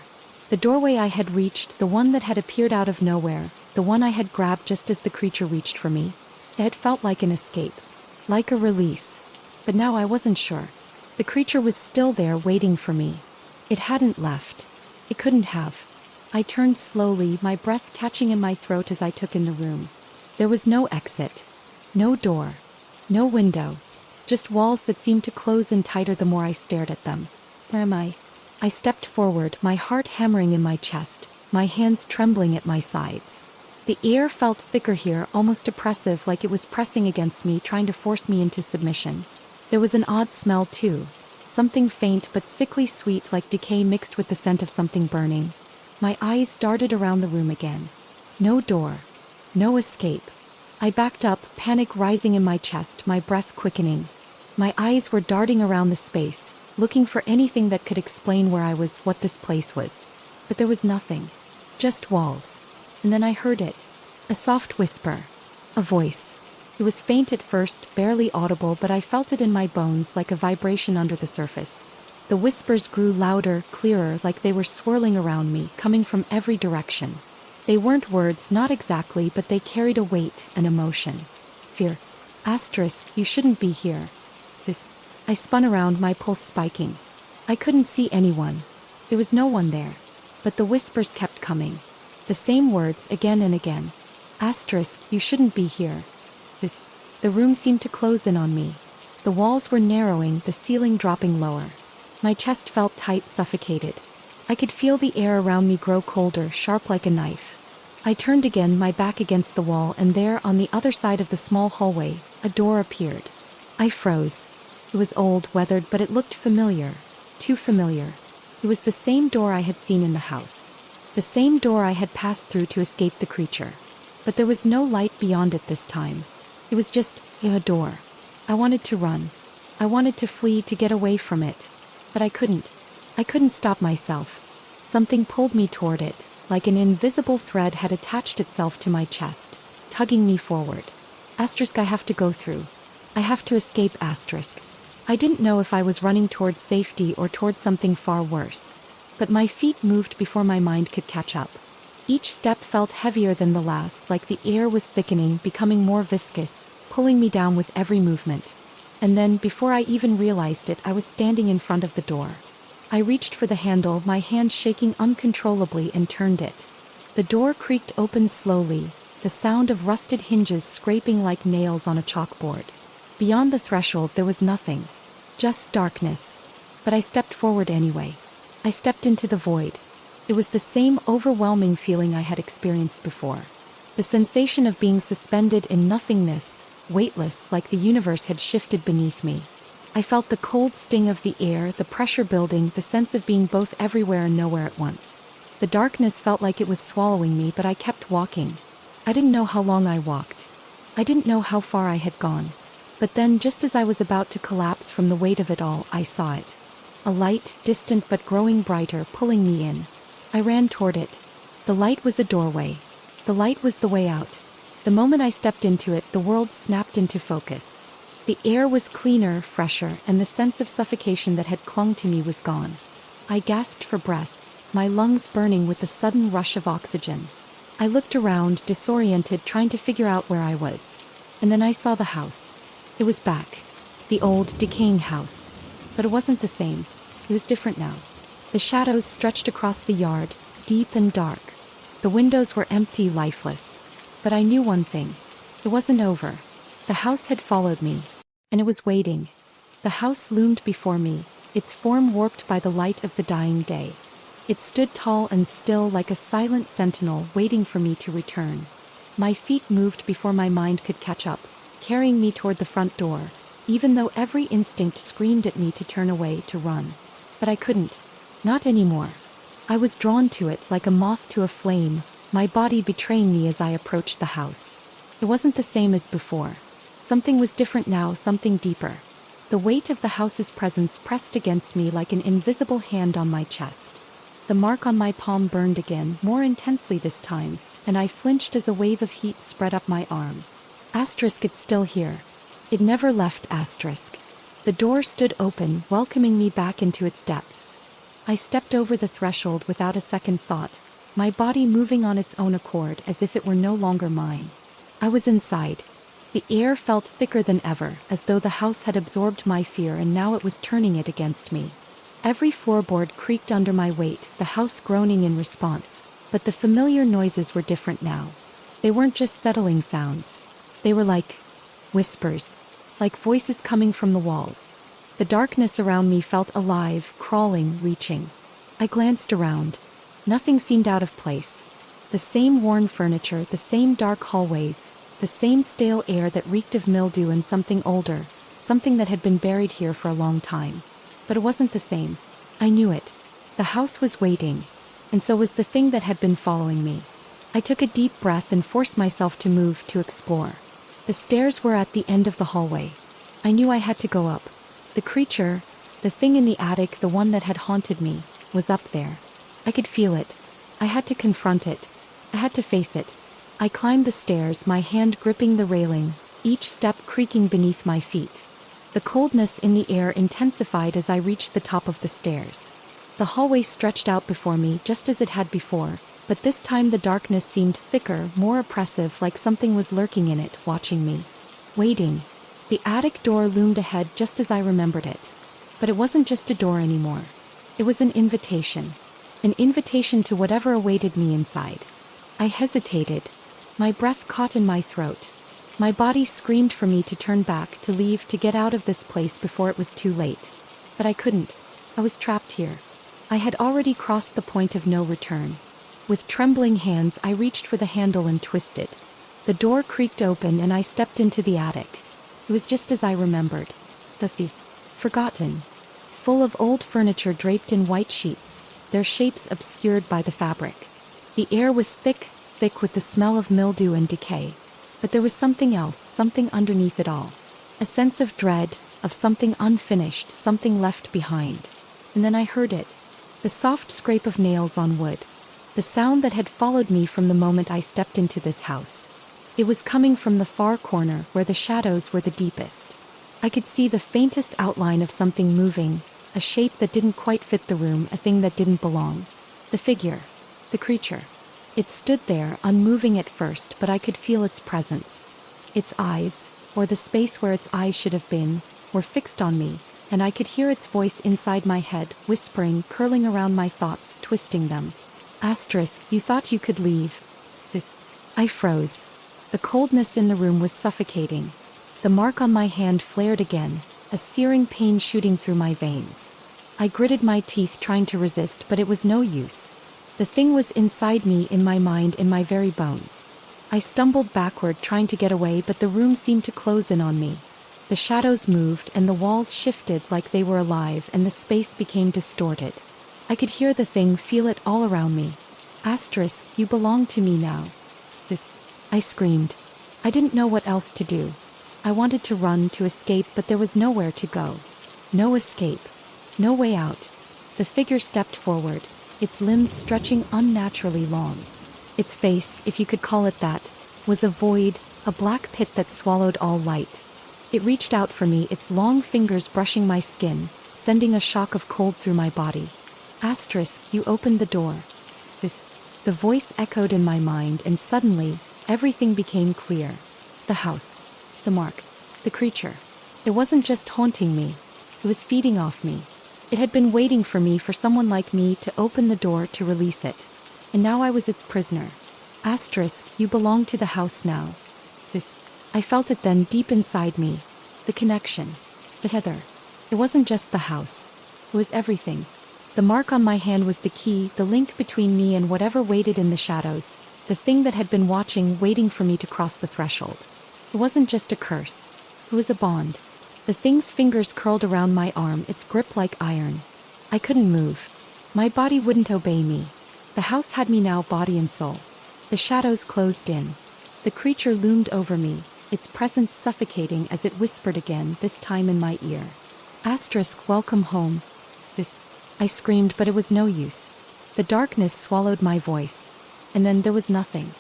The doorway I had reached, the one that had appeared out of nowhere, the one I had grabbed just as the creature reached for me. It had felt like an escape. Like a release. But now I wasn't sure. The creature was still there, waiting for me. It hadn't left. It couldn't have. I turned slowly, my breath catching in my throat as I took in the room. There was no exit. No door. No window. Just walls that seemed to close in tighter the more I stared at them. Where am I? I stepped forward, my heart hammering in my chest, my hands trembling at my sides. The air felt thicker here, almost oppressive, like it was pressing against me, trying to force me into submission. There was an odd smell too. Something faint but sickly sweet, like decay mixed with the scent of something burning. My eyes darted around the room again. No door. No escape. I backed up, panic rising in my chest, my breath quickening. My eyes were darting around the space, looking for anything that could explain where I was, what this place was. But there was nothing. Just walls. And then I heard it. A soft whisper. A voice. It was faint at first, barely audible, but I felt it in my bones like a vibration under the surface. The whispers grew louder, clearer, like they were swirling around me, coming from every direction. They weren't words, not exactly, but they carried a weight, an emotion. Fear. Asterisk, you shouldn't be here. I spun around, my pulse spiking. I couldn't see anyone. There was no one there. But the whispers kept coming. The same words, again and again. Asterisk, you shouldn't be here. The room seemed to close in on me. The walls were narrowing, the ceiling dropping lower. My chest felt tight, suffocated. I could feel the air around me grow colder, sharp like a knife. I turned again, my back against the wall, and there, on the other side of the small hallway, a door appeared. I froze. It was old, weathered, but it looked familiar. Too familiar. It was the same door I had seen in the house. The same door I had passed through to escape the creature. But there was no light beyond it this time. It was just a door. I wanted to run. I wanted to flee, to get away from it. But I couldn't. I couldn't stop myself. Something pulled me toward it, like an invisible thread had attached itself to my chest, tugging me forward. Asterisk, I have to go through. I have to escape, asterisk. I didn't know if I was running towards safety or towards something far worse. But my feet moved before my mind could catch up. Each step felt heavier than the last, like the air was thickening, becoming more viscous, pulling me down with every movement. And then, before I even realized it, I was standing in front of the door. I reached for the handle, my hand shaking uncontrollably, and turned it. The door creaked open slowly, the sound of rusted hinges scraping like nails on a chalkboard. Beyond the threshold there was nothing. Just darkness. But I stepped forward anyway. I stepped into the void. It was the same overwhelming feeling I had experienced before. The sensation of being suspended in nothingness, weightless, like the universe had shifted beneath me. I felt the cold sting of the air, the pressure building, the sense of being both everywhere and nowhere at once. The darkness felt like it was swallowing me, but I kept walking. I didn't know how long I walked. I didn't know how far I had gone. But then, just as I was about to collapse from the weight of it all, I saw it. A light, distant but growing brighter, pulling me in. I ran toward it. The light was a doorway. The light was the way out. The moment I stepped into it, the world snapped into focus. The air was cleaner, fresher, and the sense of suffocation that had clung to me was gone. I gasped for breath, my lungs burning with the sudden rush of oxygen. I looked around, disoriented, trying to figure out where I was. And then I saw the house. It was back. The old, decaying house. But it wasn't the same. It was different now. The shadows stretched across the yard, deep and dark. The windows were empty, lifeless. But I knew one thing. It wasn't over. The house had followed me. And it was waiting. The house loomed before me, its form warped by the light of the dying day. It stood tall and still like a silent sentinel waiting for me to return. My feet moved before my mind could catch up, carrying me toward the front door, even though every instinct screamed at me to turn away, to run. But I couldn't. Not anymore. I was drawn to it like a moth to a flame, my body betraying me as I approached the house. It wasn't the same as before. Something was different now, something deeper. The weight of the house's presence pressed against me like an invisible hand on my chest. The mark on my palm burned again, more intensely this time, and I flinched as a wave of heat spread up my arm. It's still here. It never left. The door stood open, welcoming me back into its depths. I stepped over the threshold without a second thought, my body moving on its own accord as if it were no longer mine. I was inside. The air felt thicker than ever, as though the house had absorbed my fear and now it was turning it against me. Every floorboard creaked under my weight, the house groaning in response, but the familiar noises were different now. They weren't just settling sounds. They were like whispers, like voices coming from the walls. The darkness around me felt alive, crawling, reaching. I glanced around. Nothing seemed out of place. The same worn furniture, the same dark hallways, the same stale air that reeked of mildew and something older, something that had been buried here for a long time. But it wasn't the same. I knew it. The house was waiting, and so was the thing that had been following me. I took a deep breath and forced myself to move, to explore. The stairs were at the end of the hallway. I knew I had to go up. The creature, the thing in the attic, the one that had haunted me, was up there. I could feel it. I had to confront it. I had to face it. I climbed the stairs, my hand gripping the railing, each step creaking beneath my feet. The coldness in the air intensified as I reached the top of the stairs. The hallway stretched out before me just as it had before, but this time the darkness seemed thicker, more oppressive, like something was lurking in it, watching me. Waiting. The attic door loomed ahead just as I remembered it. But it wasn't just a door anymore. It was an invitation. An invitation to whatever awaited me inside. I hesitated. My breath caught in my throat. My body screamed for me to turn back, to leave, to get out of this place before it was too late. But I couldn't. I was trapped here. I had already crossed the point of no return. With trembling hands, I reached for the handle and twisted. The door creaked open and I stepped into the attic. It was just as I remembered. Dusty. Forgotten. Full of old furniture draped in white sheets, their shapes obscured by the fabric. The air was thick with the smell of mildew and decay. But there was something else, something underneath it all. A sense of dread, of something unfinished, something left behind. And then I heard it. The soft scrape of nails on wood. The sound that had followed me from the moment I stepped into this house. It was coming from the far corner where the shadows were the deepest. I could see the faintest outline of something moving, a shape that didn't quite fit the room, a thing that didn't belong. The figure. The creature. It stood there, unmoving at first, but I could feel its presence. Its eyes, or the space where its eyes should have been, were fixed on me, and I could hear its voice inside my head, whispering, curling around my thoughts, twisting them. You thought you could leave. I froze. The coldness in the room was suffocating. The mark on my hand flared again, a searing pain shooting through my veins. I gritted my teeth trying to resist, but it was no use. The thing was inside me, in my mind, in my very bones. I stumbled backward trying to get away, but the room seemed to close in on me. The shadows moved and the walls shifted like they were alive, and the space became distorted. I could hear the thing, feel it all around me. You belong to me now. I screamed. I didn't know what else to do. I wanted to run, to escape, but there was nowhere to go. No escape. No way out. The figure stepped forward, its limbs stretching unnaturally long. Its face, if you could call it that, was a void, a black pit that swallowed all light. It reached out for me, its long fingers brushing my skin, sending a shock of cold through my body. Asterisk, you opened the door. The voice echoed in my mind, and suddenly, everything became clear. The house. The mark. The creature. It wasn't just haunting me. It was feeding off me. It had been waiting for me, for someone like me to open the door to release it. And now I was its prisoner. Asterisk, you belong to the house now. I felt it then, deep inside me. The connection. The Heather. It wasn't just the house. It was everything. The mark on my hand was the key, the link between me and whatever waited in the shadows, the thing that had been watching, waiting for me to cross the threshold. It wasn't just a curse. It was a bond. The thing's fingers curled around my arm, its grip like iron. I couldn't move. My body wouldn't obey me. The house had me now, body and soul. The shadows closed in. The creature loomed over me, its presence suffocating as it whispered again, this time in my ear. Asterisk, welcome home. I screamed, but it was no use. The darkness swallowed my voice. And then there was nothing.